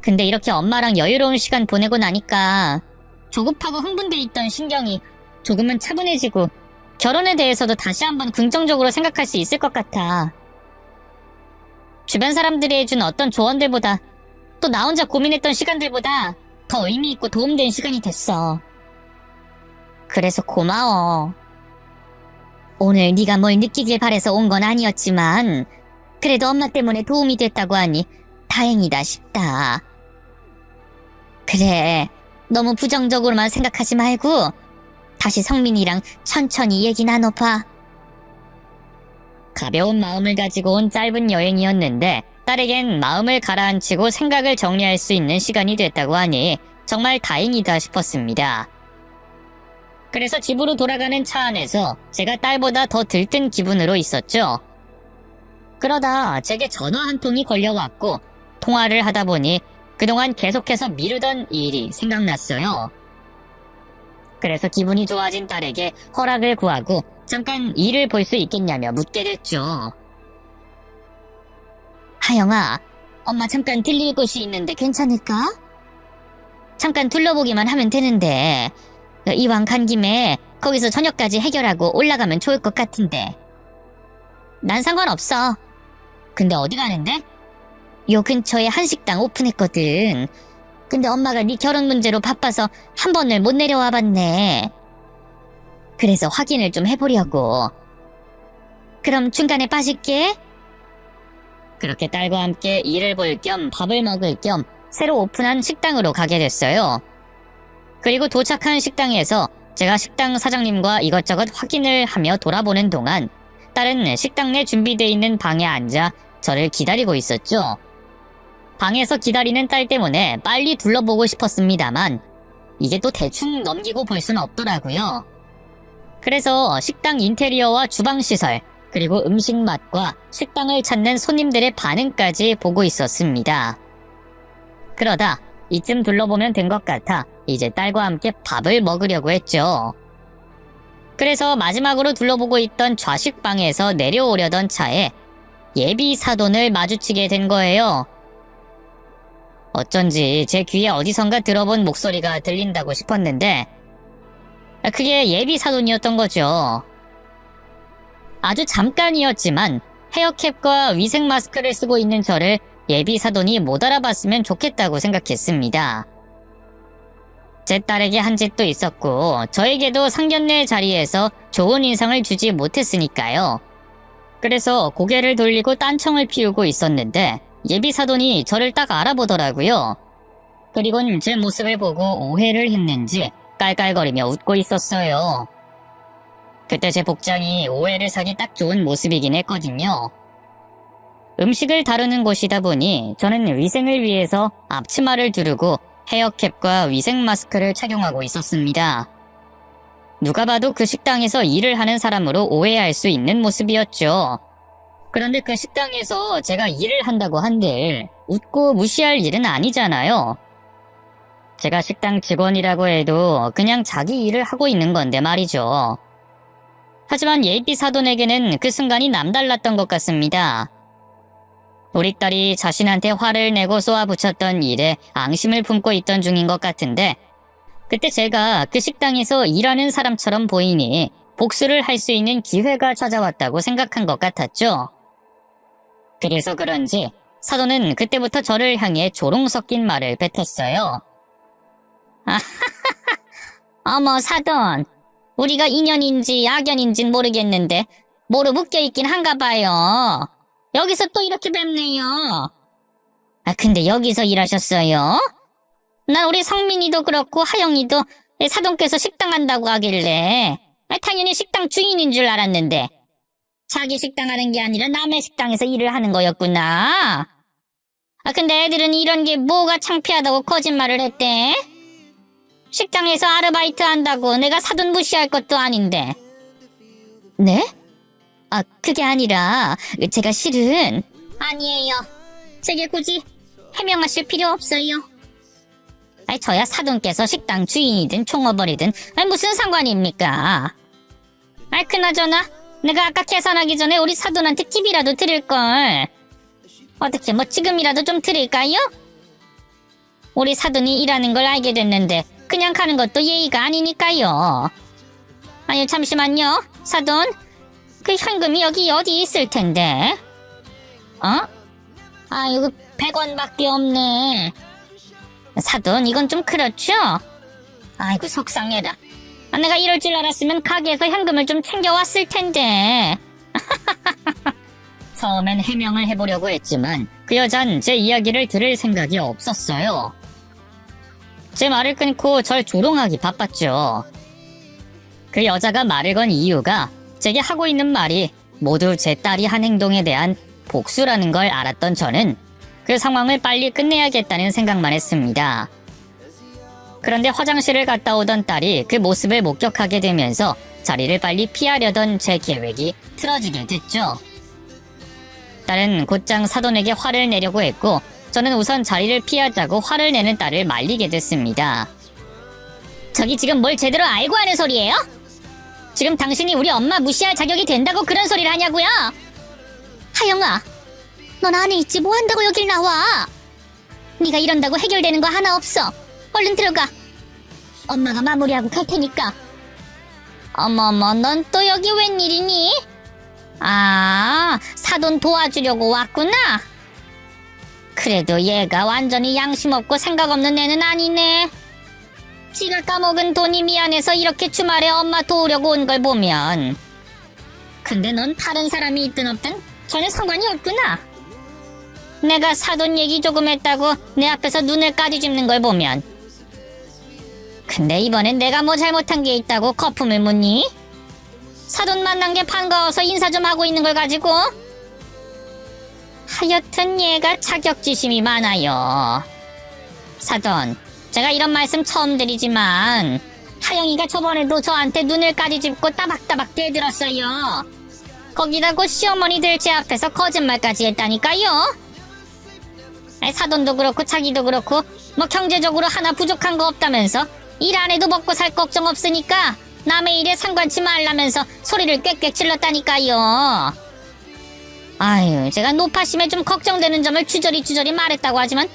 근데 이렇게 엄마랑 여유로운 시간 보내고 나니까 조급하고 흥분돼 있던 신경이 조금은 차분해지고 결혼에 대해서도 다시 한번 긍정적으로 생각할 수 있을 것 같아. 주변 사람들이 해준 어떤 조언들보다 또 나 혼자 고민했던 시간들보다 더 의미 있고 도움된 시간이 됐어. 그래서 고마워. 오늘 네가 뭘 느끼길 바래서 온 건 아니었지만 그래도 엄마 때문에 도움이 됐다고 하니 다행이다 싶다. 그래, 너무 부정적으로만 생각하지 말고 다시 성민이랑 천천히 얘기 나눠봐. 가벼운 마음을 가지고 온 짧은 여행이었는데 딸에겐 마음을 가라앉히고 생각을 정리할 수 있는 시간이 됐다고 하니 정말 다행이다 싶었습니다. 그래서 집으로 돌아가는 차 안에서 제가 딸보다 더 들뜬 기분으로 있었죠. 그러다 제게 전화 한 통이 걸려왔고 통화를 하다 보니 그동안 계속해서 미루던 일이 생각났어요. 그래서 기분이 좋아진 딸에게 허락을 구하고 잠깐 일을 볼 수 있겠냐며 묻게 됐죠. 하영아, 엄마 잠깐 들릴 곳이 있는데 괜찮을까? 잠깐 둘러보기만 하면 되는데 이왕 간 김에 거기서 저녁까지 해결하고 올라가면 좋을 것 같은데. 난 상관없어. 근데 어디 가는데? 요 근처에 한식당 오픈했거든. 근데 엄마가 네 결혼 문제로 바빠서 한 번을 못 내려와 봤네. 그래서 확인을 좀 해보려고. 그럼 중간에 빠질게. 그렇게 딸과 함께 일을 볼 겸 밥을 먹을 겸 새로 오픈한 식당으로 가게 됐어요. 그리고 도착한 식당에서 제가 식당 사장님과 이것저것 확인을 하며 돌아보는 동안 딸은 식당 내 준비되어 있는 방에 앉아 저를 기다리고 있었죠. 방에서 기다리는 딸 때문에 빨리 둘러보고 싶었습니다만 이게 또 대충 넘기고 볼 수는 없더라고요. 그래서 식당 인테리어와 주방 시설, 그리고 음식 맛과 식당을 찾는 손님들의 반응까지 보고 있었습니다. 그러다 이쯤 둘러보면 된 것 같아 이제 딸과 함께 밥을 먹으려고 했죠. 그래서 마지막으로 둘러보고 있던 좌식방에서 내려오려던 차에 예비 사돈을 마주치게 된 거예요. 어쩐지 제 귀에 어디선가 들어본 목소리가 들린다고 싶었는데 그게 예비 사돈이었던 거죠. 아주 잠깐이었지만 헤어캡과 위생 마스크를 쓰고 있는 저를 예비 사돈이 못 알아봤으면 좋겠다고 생각했습니다. 제 딸에게 한 짓도 있었고 저에게도 상견례 자리에서 좋은 인상을 주지 못했으니까요. 그래서 고개를 돌리고 딴청을 피우고 있었는데 예비 사돈이 저를 딱 알아보더라고요. 그리곤 제 모습을 보고 오해를 했는지 깔깔거리며 웃고 있었어요. 그때 제 복장이 오해를 사기 딱 좋은 모습이긴 했거든요. 음식을 다루는 곳이다 보니 저는 위생을 위해서 앞치마를 두르고 헤어캡과 위생 마스크를 착용하고 있었습니다. 누가 봐도 그 식당에서 일을 하는 사람으로 오해할 수 있는 모습이었죠. 그런데 그 식당에서 제가 일을 한다고 한들 웃고 무시할 일은 아니잖아요. 제가 식당 직원이라고 해도 그냥 자기 일을 하고 있는 건데 말이죠. 하지만 예비 사돈에게는 그 순간이 남달랐던 것 같습니다. 우리 딸이 자신한테 화를 내고 쏘아붙였던 일에 앙심을 품고 있던 중인 것 같은데 그때 제가 그 식당에서 일하는 사람처럼 보이니 복수를 할 수 있는 기회가 찾아왔다고 생각한 것 같았죠. 그래서 그런지 사돈은 그때부터 저를 향해 조롱 섞인 말을 뱉었어요. 어머 사돈, 우리가 인연인지 악연인진 모르겠는데 뭐로 묶여있긴 한가 봐요. 여기서 또 이렇게 뵙네요. 근데 여기서 일하셨어요? 난 우리 성민이도 그렇고 하영이도 사돈께서 식당 한다고 하길래 당연히 식당 주인인 줄 알았는데 자기 식당 하는 게 아니라 남의 식당에서 일을 하는 거였구나. 근데 애들은 이런 게 뭐가 창피하다고 거짓말을 했대? 식당에서 아르바이트 한다고 내가 사돈 무시할 것도 아닌데. 네? 그게 아니라 제가 실은... 아니에요. 제게 굳이 해명하실 필요 없어요. 저야 사돈께서 식당 주인이든 총어버리든 무슨 상관입니까? 그나저나 내가 아까 계산하기 전에 우리 사돈한테 팁이라도 드릴걸. 어떻게 지금이라도 좀 드릴까요? 우리 사돈이 일하는 걸 알게 됐는데 그냥 가는 것도 예의가 아니니까요. 아니 잠시만요. 사돈, 그 현금이 여기 어디 있을 텐데. 이거 100원밖에 없네. 사돈, 이건 좀 그렇죠? 아이고 속상해라. 내가 이럴 줄 알았으면 가게에서 현금을 좀 챙겨왔을 텐데. 처음엔 해명을 해보려고 했지만 그 여잔 제 이야기를 들을 생각이 없었어요. 제 말을 끊고 절 조롱하기 바빴죠. 그 여자가 말을 건 이유가 제게 하고 있는 말이 모두 제 딸이 한 행동에 대한 복수라는 걸 알았던 저는 그 상황을 빨리 끝내야겠다는 생각만 했습니다. 그런데 화장실을 갔다 오던 딸이 그 모습을 목격하게 되면서 자리를 빨리 피하려던 제 계획이 틀어지게 됐죠. 딸은 곧장 사돈에게 화를 내려고 했고 저는 우선 자리를 피하자고 화를 내는 딸을 말리게 됐습니다. 저기 지금 뭘 제대로 알고 하는 소리예요? 지금 당신이 우리 엄마 무시할 자격이 된다고 그런 소리를 하냐고요? 하영아, 넌 안에 있지 뭐 한다고 여길 나와? 네가 이런다고 해결되는 거 하나 없어. 얼른 들어가. 엄마가 마무리하고 갈 테니까. 어머머, 넌 또 여기 웬일이니? 아, 사돈 도와주려고 왔구나. 그래도 얘가 완전히 양심 없고 생각 없는 애는 아니네. 지가 까먹은 돈이 미안해서 이렇게 주말에 엄마 도우려고 온 걸 보면. 근데 넌 다른 사람이 있든 없든 전혀 상관이 없구나. 내가 사돈 얘기 조금 했다고 내 앞에서 눈을 까디집는 걸 보면. 근데 이번엔 내가 뭐 잘못한 게 있다고 거품을 묻니? 사돈 만난 게 반가워서 인사 좀 하고 있는 걸 가지고? 하여튼 얘가 자격지심이 많아요. 사돈, 제가 이런 말씀 처음 드리지만 하영이가 저번에도 저한테 눈을 까디집고 따박따박 대들었어요. 거기다가 시어머니들 제 앞에서 거짓말까지 했다니까요. 사돈도 그렇고 자기도 그렇고 뭐 경제적으로 하나 부족한 거 없다면서 일 안 해도 먹고 살 걱정 없으니까 남의 일에 상관치 말라면서 소리를 꽥꽥 질렀다니까요. 아유, 제가 노파심에 좀 걱정되는 점을 주저리 말했다고 하지만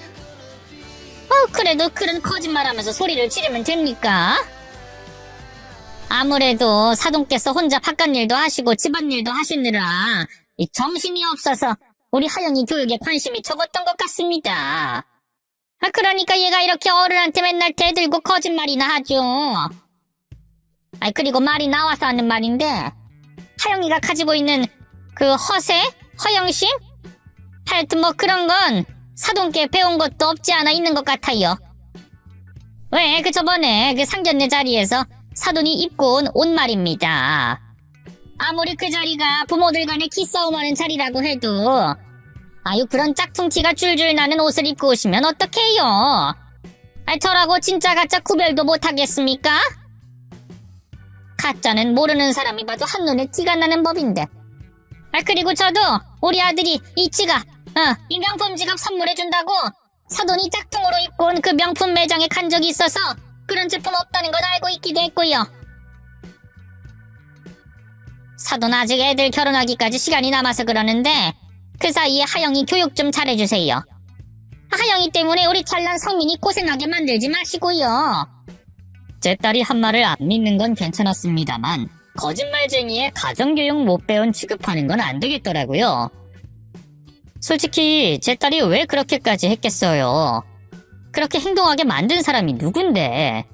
그래도 그런 거짓말하면서 소리를 지르면 됩니까? 아무래도 사돈께서 혼자 바깥일도 하시고 집안일도 하시느라 이 정신이 없어서 우리 하영이 교육에 관심이 적었던 것 같습니다. 그러니까 얘가 이렇게 어른한테 맨날 대들고 거짓말이나 하죠. 그리고 말이 나와서 하는 말인데 하영이가 가지고 있는 그 허세? 허영심? 하여튼 뭐 그런 건 사돈께 배운 것도 없지 않아 있는 것 같아요. 왜 저번에 그 상견례 자리에서 사돈이 입고 온 옷 말입니다. 아무리 그 자리가 부모들 간에 기싸움하는 자리라고 해도 그런 짝퉁티가 줄줄 나는 옷을 입고 오시면 어떡해요? 저라고 진짜 가짜 구별도 못하겠습니까? 가짜는 모르는 사람이 봐도 한눈에 티가 나는 법인데. 그리고 저도 우리 아들이 이치가 이 명품 지갑 선물해준다고 사돈이 짝퉁으로 입고 온 그 명품 매장에 간 적이 있어서 그런 제품 없다는 건 알고 있기도 했고요. 사돈 아직 애들 결혼하기까지 시간이 남아서 그러는데 그 사이에 하영이 교육 좀 잘해주세요. 하영이 때문에 우리 잘난 성민이 고생하게 만들지 마시고요. 제 딸이 한 말을 안 믿는 건 괜찮았습니다만 거짓말쟁이에 가정교육 못 배운 취급하는 건 안 되겠더라고요. 솔직히 제 딸이 왜 그렇게까지 했겠어요. 그렇게 행동하게 만든 사람이 누군데.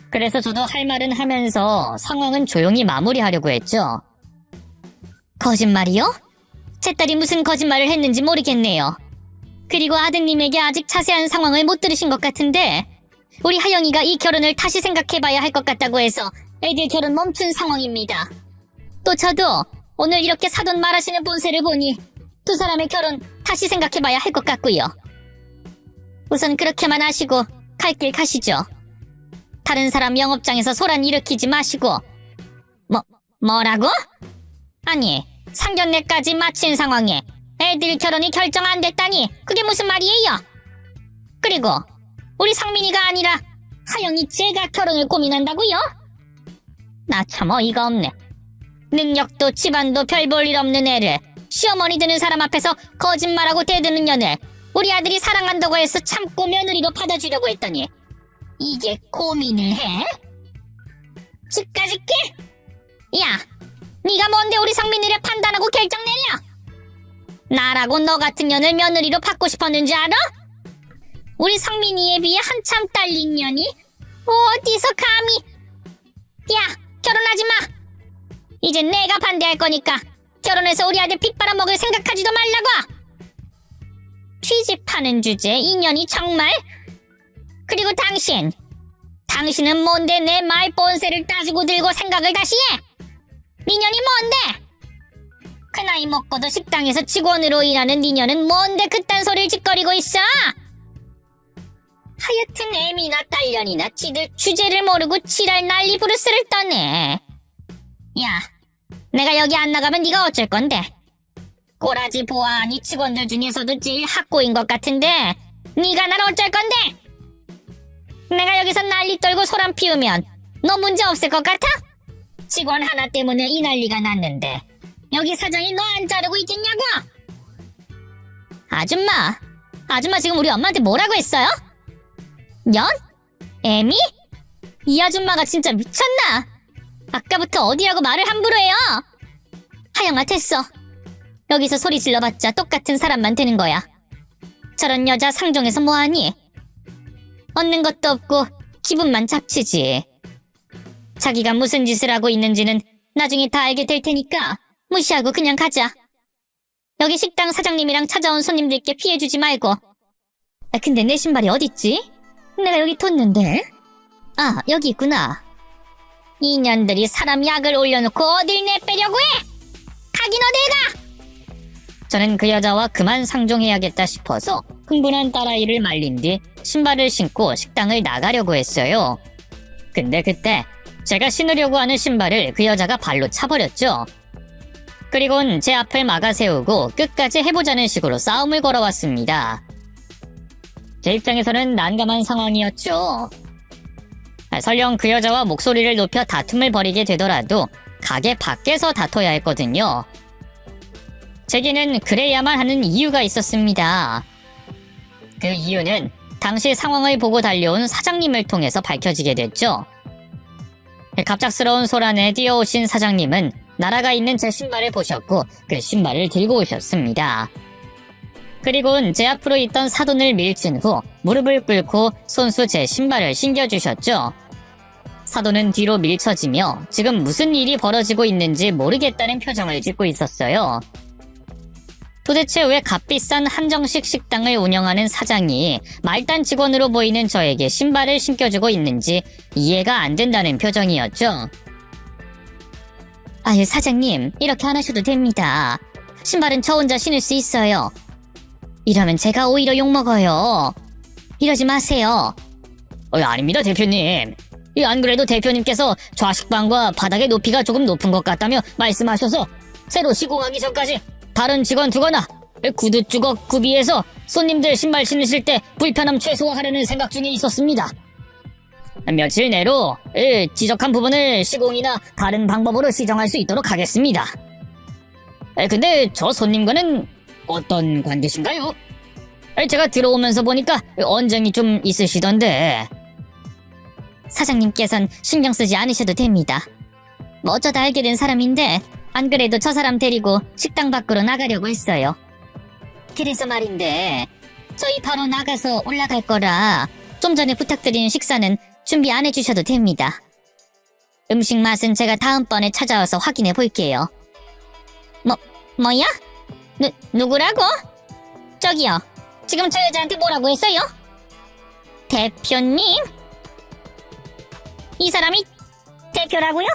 그래서 저도 할 말은 하면서 상황은 조용히 마무리하려고 했죠. 거짓말이요? 제 딸이 무슨 거짓말을 했는지 모르겠네요. 그리고 아드님에게 아직 자세한 상황을 못 들으신 것 같은데 우리 하영이가 이 결혼을 다시 생각해봐야 할 것 같다고 해서 애들 결혼 멈춘 상황입니다. 또 저도 오늘 이렇게 사돈 말하시는 본세를 보니 두 사람의 결혼 다시 생각해봐야 할 것 같고요. 우선 그렇게만 하시고 갈 길 가시죠. 다른 사람 영업장에서 소란 일으키지 마시고. 뭐라고? 아니, 상견례까지 마친 상황에 애들 결혼이 결정 안 됐다니 그게 무슨 말이에요? 그리고 우리 상민이가 아니라 하영이 제가 결혼을 고민한다고요? 나 참 어이가 없네. 능력도 집안도 별 볼 일 없는 애를 시어머니 되는 사람 앞에서 거짓말하고 대드는 년을 우리 아들이 사랑한다고 해서 참고 며느리로 받아주려고 했더니 이게 고민을 해? 집까지 깨? 야, 네가 뭔데 우리 상민이를 판단하고 결정 내려? 나라고 너 같은 년을 며느리로 받고 싶었는지 알아? 우리 상민이에 비해 한참 딸린 년이 어디서 감히. 야, 결혼하지 마. 이제 내가 반대할 거니까 결혼해서 우리 아들 핏 빨아먹을 생각하지도 말라고. 취집하는 주제 인연이 정말. 그리고 당신은 뭔데 내 말 본세를 따지고 들고 생각을 다시 해? 니년이 뭔데? 그 나이 먹고도 식당에서 직원으로 일하는 니년은 뭔데 그딴 소리를 짓거리고 있어? 하여튼 애미나 딸년이나 지들 주제를 모르고 지랄 난리 부르스를 떠네. 야, 내가 여기 안 나가면 네가 어쩔 건데? 꼬라지 보아하니 직원들 중에서도 제일 학고인 것 같은데 네가 날 어쩔 건데? 내가 여기서 난리 떨고 소란 피우면 너 문제 없을 것 같아? 직원 하나 때문에 이 난리가 났는데 여기 사장이 너 안 자르고 있겠냐고? 아줌마 지금 우리 엄마한테 뭐라고 했어요? 연? 애미? 이 아줌마가 진짜 미쳤나? 아까부터 어디라고 말을 함부로 해요? 하영아, 됐어. 여기서 소리 질러봤자 똑같은 사람만 되는 거야. 저런 여자 상종해서 뭐하니? 얻는 것도 없고 기분만 잡치지. 자기가 무슨 짓을 하고 있는지는 나중에 다 알게 될 테니까 무시하고 그냥 가자. 여기 식당 사장님이랑 찾아온 손님들께 피해주지 말고. 근데 내 신발이 어딨지? 내가 여기 뒀는데. 아, 여기 있구나. 이년들이 사람 약을 올려놓고 어딜 내빼려고 해? 가긴 어딜 가! 저는 그 여자와 그만 상종해야겠다 싶어서 흥분한 딸아이를 말린 뒤 신발을 신고 식당을 나가려고 했어요. 근데 그때 제가 신으려고 하는 신발을 그 여자가 발로 차버렸죠. 그리고는 제 앞을 막아세우고 끝까지 해보자는 식으로 싸움을 걸어왔습니다. 제 입장에서는 난감한 상황이었죠. 설령 그 여자와 목소리를 높여 다툼을 벌이게 되더라도 가게 밖에서 다퉈야 했거든요. 제게는 그래야만 하는 이유가 있었습니다. 그 이유는 당시 상황을 보고 달려온 사장님을 통해서 밝혀지게 됐죠. 갑작스러운 소란에 뛰어오신 사장님은 날아가 있는 제 신발을 보셨고 그 신발을 들고 오셨습니다. 그리고는 제 앞으로 있던 사돈을 밀친 후 무릎을 꿇고 손수 제 신발을 신겨주셨죠. 사돈은 뒤로 밀쳐지며 지금 무슨 일이 벌어지고 있는지 모르겠다는 표정을 짓고 있었어요. 도대체 왜 값비싼 한정식 식당을 운영하는 사장이 말단 직원으로 보이는 저에게 신발을 신겨주고 있는지 이해가 안 된다는 표정이었죠. 아유, 사장님, 이렇게 안 하셔도 됩니다. 신발은 저 혼자 신을 수 있어요. 이러면 제가 오히려 욕먹어요. 이러지 마세요. 아닙니다, 대표님. 안 그래도 대표님께서 좌식방과 바닥의 높이가 조금 높은 것 같다며 말씀하셔서 새로 시공하기 전까지 다른 직원 두거나 구두 주걱 구비해서 손님들 신발 신으실 때 불편함 최소화하려는 생각 중에 있었습니다. 며칠 내로 지적한 부분을 시공이나 다른 방법으로 시정할 수 있도록 하겠습니다. 근데 저 손님과는 어떤 관계신가요? 제가 들어오면서 보니까 언쟁이 좀 있으시던데. 사장님께선 신경 쓰지 않으셔도 됩니다. 뭐 어쩌다 알게 된 사람인데 안 그래도 저 사람 데리고 식당 밖으로 나가려고 했어요. 그래서 말인데 저희 바로 나가서 올라갈 거라 좀 전에 부탁드린 식사는 준비 안 해주셔도 됩니다. 음식 맛은 제가 다음번에 찾아와서 확인해 볼게요. 뭐야? 누구라고? 저기요. 지금 저 여자한테 뭐라고 했어요? 대표님? 이 사람이 대표라고요?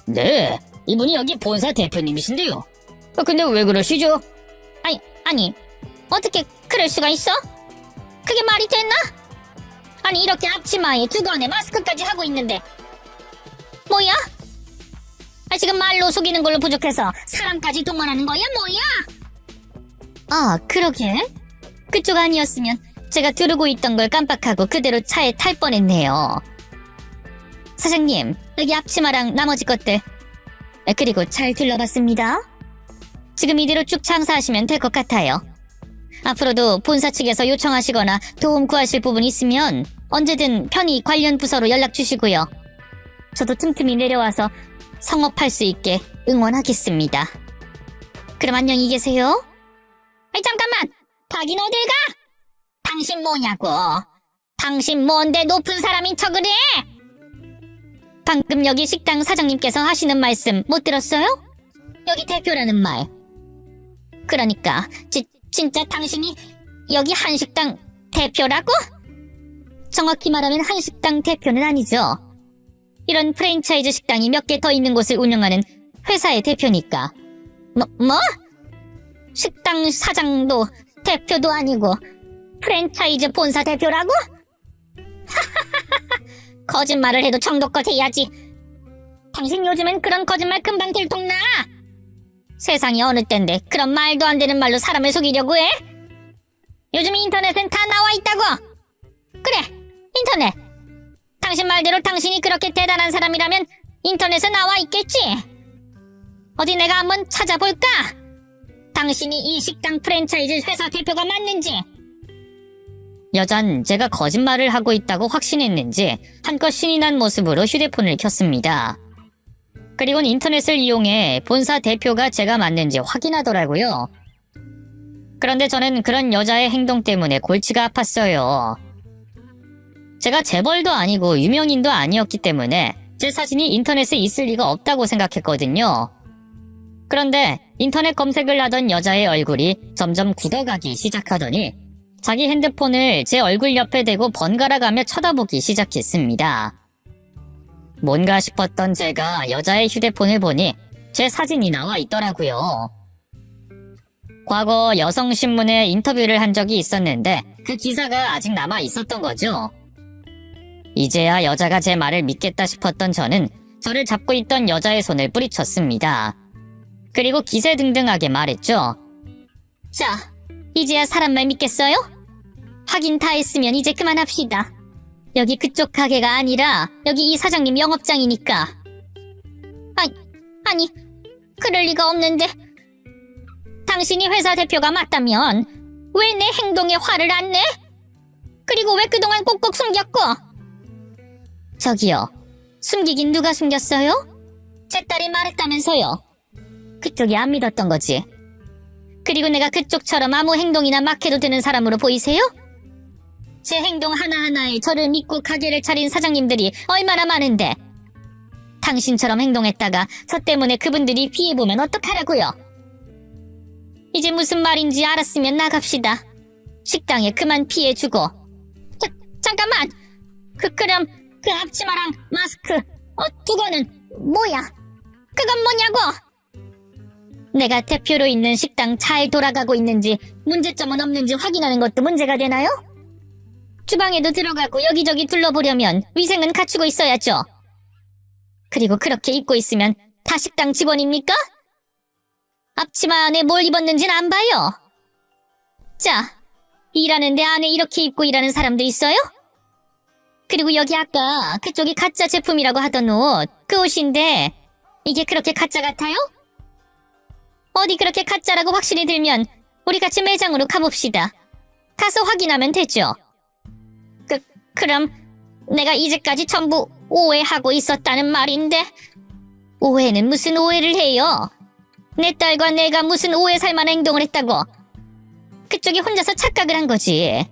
네, 이분이 여기 본사 대표님이신데요. 근데 왜 그러시죠? 아니, 어떻게 그럴 수가 있어? 그게 말이 됐나? 아니, 이렇게 앞치마에 두건에 마스크까지 하고 있는데 뭐야? 지금 말로 속이는 걸로 부족해서 사람까지 동원하는 거야, 뭐야? 아, 그러게. 그쪽 아니었으면 제가 두르고 있던 걸 깜빡하고 그대로 차에 탈 뻔했네요. 사장님, 여기 앞치마랑 나머지 것들 그리고 잘 둘러봤습니다. 지금 이대로 쭉 장사하시면 될 것 같아요. 앞으로도 본사 측에서 요청하시거나 도움 구하실 부분 있으면 언제든 편히 관련 부서로 연락 주시고요. 저도 틈틈이 내려와서 성업할 수 있게 응원하겠습니다. 그럼 안녕히 계세요. 잠깐만! 가긴 어딜 가? 당신 뭐냐고? 당신 뭔데 높은 사람인 척을 해? 방금 여기 식당 사장님께서 하시는 말씀 못 들었어요? 여기 대표라는 말. 그러니까 진짜 당신이 여기 한식당 대표라고? 정확히 말하면 한식당 대표는 아니죠. 이런 프랜차이즈 식당이 몇 개 더 있는 곳을 운영하는 회사의 대표니까. 뭐? 식당 사장도 대표도 아니고 프랜차이즈 본사 대표라고? 거짓말을 해도 정도껏 해야지. 당신 요즘엔 그런 거짓말 금방 들통나. 세상이 어느 땐데 그런 말도 안 되는 말로 사람을 속이려고 해? 요즘 인터넷엔 다 나와 있다고. 그래, 인터넷. 당신 말대로 당신이 그렇게 대단한 사람이라면 인터넷에 나와 있겠지? 어디 내가 한번 찾아볼까? 당신이 이 식당 프랜차이즈 회사 대표가 맞는지. 여잔 제가 거짓말을 하고 있다고 확신했는지 한껏 신이 난 모습으로 휴대폰을 켰습니다. 그리고는 인터넷을 이용해 본사 대표가 제가 맞는지 확인하더라고요. 그런데 저는 그런 여자의 행동 때문에 골치가 아팠어요. 제가 재벌도 아니고 유명인도 아니었기 때문에 제 사진이 인터넷에 있을 리가 없다고 생각했거든요. 그런데 인터넷 검색을 하던 여자의 얼굴이 점점 굳어가기 시작하더니 자기 핸드폰을 제 얼굴 옆에 대고 번갈아가며 쳐다보기 시작했습니다. 뭔가 싶었던 제가 여자의 휴대폰을 보니 제 사진이 나와 있더라고요. 과거 여성신문에 인터뷰를 한 적이 있었는데 그 기사가 아직 남아 있었던 거죠. 이제야 여자가 제 말을 믿겠다 싶었던 저는 저를 잡고 있던 여자의 손을 뿌리쳤습니다. 그리고 기세등등하게 말했죠. 자, 이제야 사람 말 믿겠어요? 확인 다 했으면 이제 그만합시다. 여기 그쪽 가게가 아니라 여기 이 사장님 영업장이니까. 아니, 그럴 리가 없는데. 당신이 회사 대표가 맞다면 왜 내 행동에 화를 안 내? 그리고 왜 그동안 꼭꼭 숨겼고? 저기요, 숨기긴 누가 숨겼어요? 제 딸이 말했다면서요. 그쪽이 안 믿었던 거지. 그리고 내가 그쪽처럼 아무 행동이나 막 해도 되는 사람으로 보이세요? 제 행동 하나하나에 저를 믿고 가게를 차린 사장님들이 얼마나 많은데 당신처럼 행동했다가 저 때문에 그분들이 피해보면 어떡하라고요? 이제 무슨 말인지 알았으면 나갑시다. 식당에 그만 피해주고. 잠깐만! 그럼 그 앞치마랑 마스크 두거는 뭐야? 그건 뭐냐고? 내가 대표로 있는 식당 잘 돌아가고 있는지 문제점은 없는지 확인하는 것도 문제가 되나요? 주방에도 들어가고 여기저기 둘러보려면 위생은 갖추고 있어야죠. 그리고 그렇게 입고 있으면 다 식당 직원입니까? 앞치마 안에 뭘 입었는지는 안 봐요. 자, 일하는데 안에 이렇게 입고 일하는 사람도 있어요? 그리고 여기 아까 그쪽이 가짜 제품이라고 하던 옷, 그 옷인데 이게 그렇게 가짜 같아요? 어디 그렇게 가짜라고 확신이 들면 우리 같이 매장으로 가봅시다. 가서 확인하면 되죠. 그럼 내가 이제까지 전부 오해하고 있었다는 말인데 오해는 무슨 오해를 해요? 내 딸과 내가 무슨 오해 살만한 행동을 했다고? 그쪽이 혼자서 착각을 한 거지.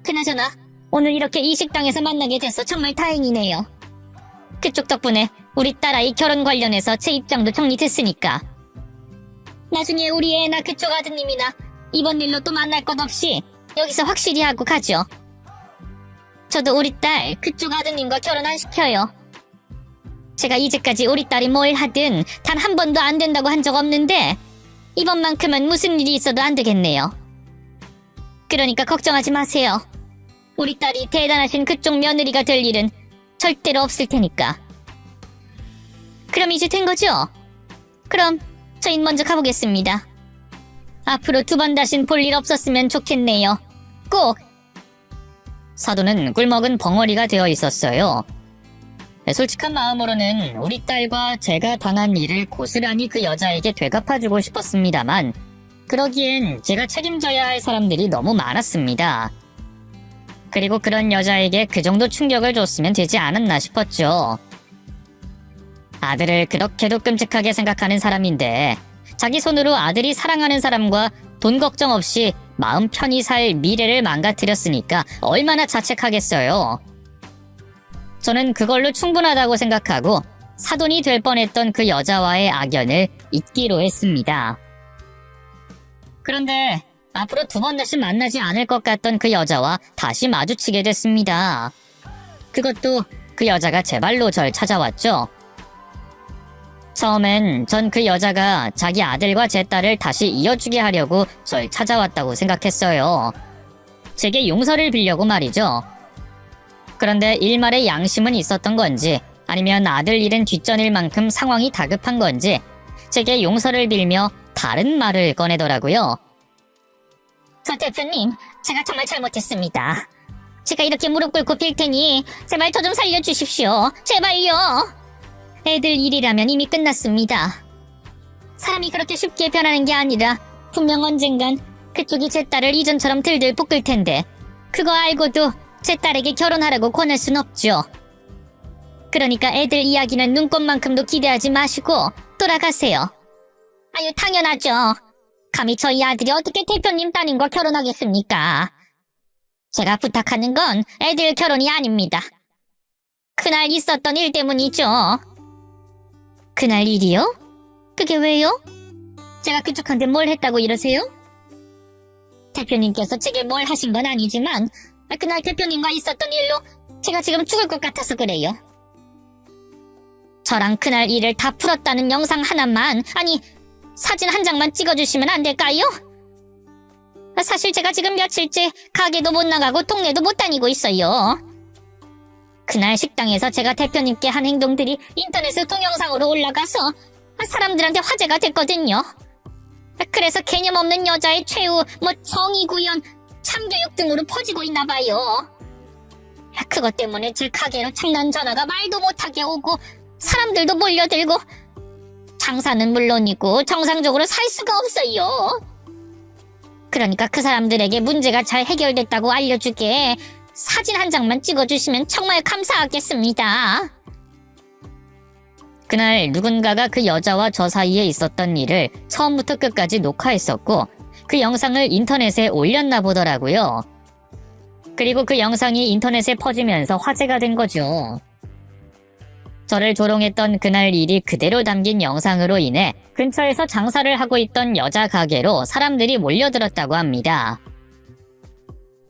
그나저나 오늘 이렇게 이 식당에서 만나게 돼서 정말 다행이네요. 그쪽 덕분에 우리 딸아이 결혼 관련해서 제 입장도 정리됐으니까. 나중에 우리 애나 그쪽 아드님이나 이번 일로 또 만날 것 없이 여기서 확실히 하고 가죠. 저도 우리 딸 그쪽 아드님과 결혼 안 시켜요. 제가 이제까지 우리 딸이 뭘 하든 단 한 번도 안 된다고 한 적 없는데 이번만큼은 무슨 일이 있어도 안 되겠네요. 그러니까 걱정하지 마세요. 우리 딸이 대단하신 그쪽 며느리가 될 일은 절대로 없을 테니까. 그럼 이제 된 거죠? 그럼 저희 먼저 가보겠습니다. 앞으로 두 번 다신 볼 일 없었으면 좋겠네요. 꼭! 사돈은 꿀먹은 벙어리가 되어 있었어요. 솔직한 마음으로는 우리 딸과 제가 당한 일을 고스란히 그 여자에게 되갚아주고 싶었습니다만 그러기엔 제가 책임져야 할 사람들이 너무 많았습니다. 그리고 그런 여자에게 그 정도 충격을 줬으면 되지 않았나 싶었죠. 아들을 그렇게도 끔찍하게 생각하는 사람인데 자기 손으로 아들이 사랑하는 사람과 돈 걱정 없이 마음 편히 살 미래를 망가뜨렸으니까 얼마나 자책하겠어요. 저는 그걸로 충분하다고 생각하고 사돈이 될 뻔했던 그 여자와의 악연을 잊기로 했습니다. 그런데 앞으로 두 번 다시 만나지 않을 것 같던 그 여자와 다시 마주치게 됐습니다. 그것도 그 여자가 제 발로 절 찾아왔죠. 처음엔 전 그 여자가 자기 아들과 제 딸을 다시 이어주게 하려고 절 찾아왔다고 생각했어요. 제게 용서를 빌려고 말이죠. 그런데 일말의 양심은 있었던 건지 아니면 아들 일은 뒷전일 만큼 상황이 다급한 건지 제게 용서를 빌며 다른 말을 꺼내더라고요. 저 대표님, 제가 정말 잘못했습니다. 제가 이렇게 무릎 꿇고 빌 테니 제발 저 좀 살려주십시오. 제발요. 애들 일이라면 이미 끝났습니다. 사람이 그렇게 쉽게 변하는 게 아니라 분명 언젠간 그쪽이 제 딸을 이전처럼 들들 볶을 텐데 그거 알고도 제 딸에게 결혼하라고 권할 순 없죠. 그러니까 애들 이야기는 눈꽃만큼도 기대하지 마시고 돌아가세요. 아유, 당연하죠. 감히 저희 아들이 어떻게 대표님 따님과 결혼하겠습니까? 제가 부탁하는 건 애들 결혼이 아닙니다. 그날 있었던 일 때문이죠. 그날 일이요? 그게 왜요? 제가 그쪽한테 뭘 했다고 이러세요? 대표님께서 제게 뭘 하신 건 아니지만 그날 대표님과 있었던 일로 제가 지금 죽을 것 같아서 그래요. 저랑 그날 일을 다 풀었다는 영상 하나만, 아니 사진 한 장만 찍어주시면 안 될까요? 사실 제가 지금 며칠째 가게도 못 나가고 동네도 못 다니고 있어요. 그날 식당에서 제가 대표님께 한 행동들이 인터넷에 동영상으로 올라가서 사람들한테 화제가 됐거든요. 그래서 개념 없는 여자의 최후, 정의구현, 참교육 등으로 퍼지고 있나 봐요. 그것 때문에 제 가게로 장난 전화가 말도 못하게 오고 사람들도 몰려들고 장사는 물론이고 정상적으로 살 수가 없어요. 그러니까 그 사람들에게 문제가 잘 해결됐다고 알려주게 사진 한 장만 찍어주시면 정말 감사하겠습니다. 그날 누군가가 그 여자와 저 사이에 있었던 일을 처음부터 끝까지 녹화했었고 그 영상을 인터넷에 올렸나 보더라고요. 그리고 그 영상이 인터넷에 퍼지면서 화제가 된 거죠. 저를 조롱했던 그날 일이 그대로 담긴 영상으로 인해 근처에서 장사를 하고 있던 여자 가게로 사람들이 몰려들었다고 합니다.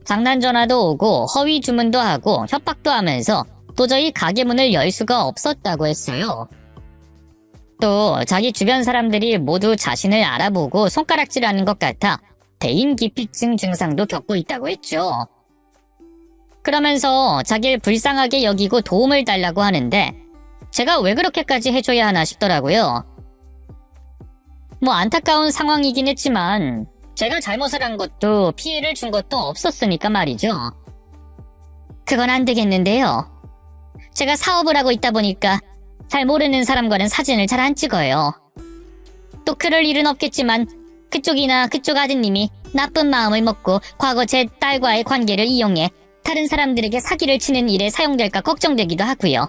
장난 전화도 오고 허위 주문도 하고 협박도 하면서 도저히 가게 문을 열 수가 없었다고 했어요. 또 자기 주변 사람들이 모두 자신을 알아보고 손가락질하는 것 같아 대인기피증 증상도 겪고 있다고 했죠. 그러면서 자기를 불쌍하게 여기고 도움을 달라고 하는데 제가 왜 그렇게까지 해줘야 하나 싶더라고요. 안타까운 상황이긴 했지만 제가 잘못을 한 것도 피해를 준 것도 없었으니까 말이죠. 그건 안 되겠는데요. 제가 사업을 하고 있다 보니까 잘 모르는 사람과는 사진을 잘 안 찍어요. 또 그럴 일은 없겠지만 그쪽이나 그쪽 아드님이 나쁜 마음을 먹고 과거 제 딸과의 관계를 이용해 다른 사람들에게 사기를 치는 일에 사용될까 걱정되기도 하고요.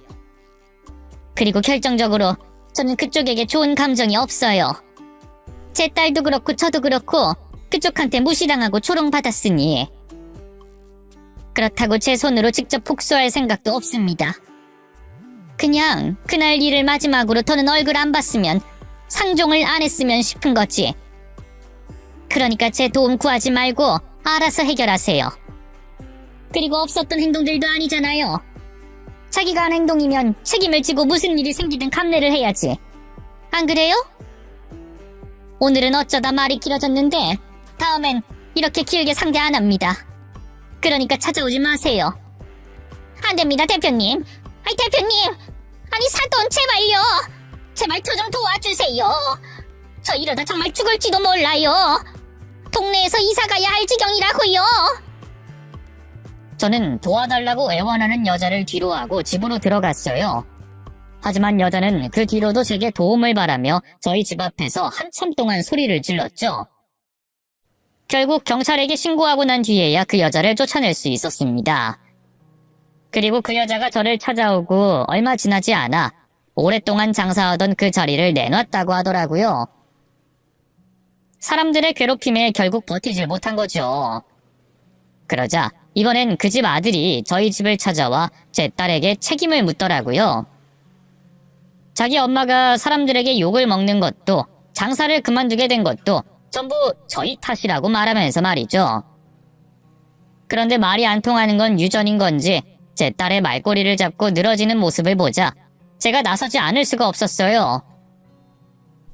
그리고 결정적으로 저는 그쪽에게 좋은 감정이 없어요. 제 딸도 그렇고 저도 그렇고 그쪽한테 무시당하고 조롱받았으니 그렇다고 제 손으로 직접 복수할 생각도 없습니다. 그냥 그날 일을 마지막으로 더는 얼굴 안 봤으면 상종을 안 했으면 싶은 거지. 그러니까 제 도움 구하지 말고 알아서 해결하세요. 그리고 없었던 행동들도 아니잖아요. 자기가 한 행동이면 책임을 지고 무슨 일이 생기든 감내를 해야지. 안 그래요? 오늘은 어쩌다 말이 길어졌는데 다음엔 이렇게 길게 상대 안 합니다. 그러니까 찾아오지 마세요. 안 됩니다, 대표님. 아니, 대표님! 아니, 사돈, 제발요! 제발 저 좀 도와주세요. 저 이러다 정말 죽을지도 몰라요. 동네에서 이사가야 할 지경이라고요. 저는 도와달라고 애원하는 여자를 뒤로하고 집으로 들어갔어요. 하지만 여자는 그 뒤로도 제게 도움을 바라며 저희 집 앞에서 한참 동안 소리를 질렀죠. 결국 경찰에게 신고하고 난 뒤에야 그 여자를 쫓아낼 수 있었습니다. 그리고 그 여자가 저를 찾아오고 얼마 지나지 않아 오랫동안 장사하던 그 자리를 내놨다고 하더라고요. 사람들의 괴롭힘에 결국 버티질 못한 거죠. 그러자 이번엔 그 집 아들이 저희 집을 찾아와 제 딸에게 책임을 묻더라고요. 자기 엄마가 사람들에게 욕을 먹는 것도 장사를 그만두게 된 것도 전부 저희 탓이라고 말하면서 말이죠. 그런데 말이 안 통하는 건 유전인 건지 제 딸의 말꼬리를 잡고 늘어지는 모습을 보자 제가 나서지 않을 수가 없었어요.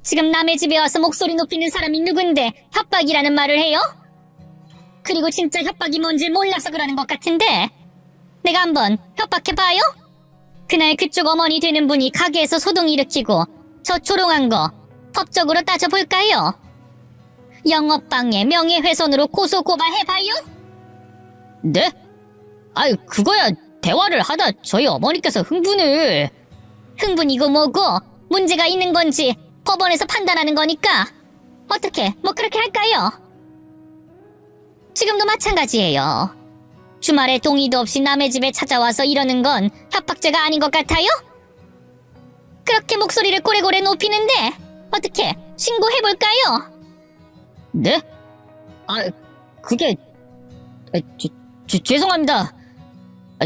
지금 남의 집에 와서 목소리 높이는 사람이 누군데 협박이라는 말을 해요? 그리고 진짜 협박이 뭔지 몰라서 그러는 것 같은데 내가 한번 협박해봐요? 그날 그쪽 어머니 되는 분이 가게에서 소동 일으키고 저 조롱한 거 법적으로 따져볼까요? 영업방해, 명예훼손으로 고소 고발해봐요? 네? 아유, 그거야 대화를 하다 저희 어머니께서 흥분을... 흥분이고 뭐고 문제가 있는 건지 법원에서 판단하는 거니까 어떻게 뭐 그렇게 할까요? 지금도 마찬가지예요. 주말에 동의도 없이 남의 집에 찾아와서 이러는 건 협박죄가 아닌 것 같아요? 그렇게 목소리를 고래고래 높이는데 어떻게 신고해볼까요? 네? 그게... 죄송합니다.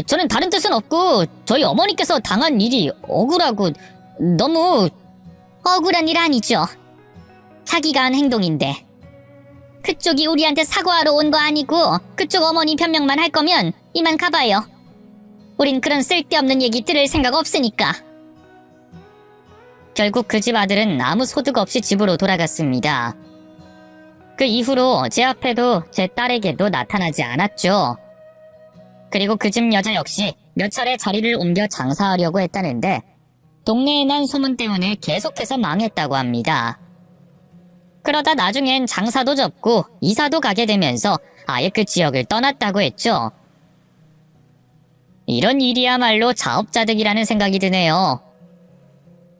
저는 다른 뜻은 없고 저희 어머니께서 당한 일이 억울하고 너무... 억울한 일 아니죠. 자기가 한 행동인데 그쪽이 우리한테 사과하러 온 거 아니고 그쪽 어머니 변명만 할 거면 이만 가봐요. 우린 그런 쓸데없는 얘기 들을 생각 없으니까. 결국 그 집 아들은 아무 소득 없이 집으로 돌아갔습니다. 그 이후로 제 앞에도 제 딸에게도 나타나지 않았죠. 그리고 그 집 여자 역시 몇 차례 자리를 옮겨 장사하려고 했다는데 동네에 난 소문 때문에 계속해서 망했다고 합니다. 그러다 나중엔 장사도 접고 이사도 가게 되면서 아예 그 지역을 떠났다고 했죠. 이런 일이야말로 자업자득이라는 생각이 드네요.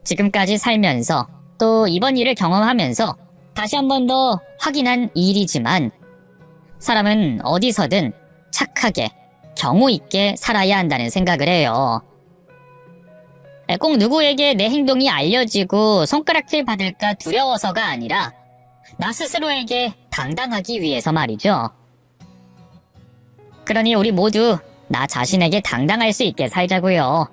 지금까지 살면서 또 이번 일을 경험하면서 다시 한 번 더 확인한 일이지만 사람은 어디서든 착하게 경우 있게 살아야 한다는 생각을 해요. 꼭 누구에게 내 행동이 알려지고 손가락질 받을까 두려워서가 아니라 나 스스로에게 당당하기 위해서 말이죠. 그러니 우리 모두 나 자신에게 당당할 수 있게 살자고요.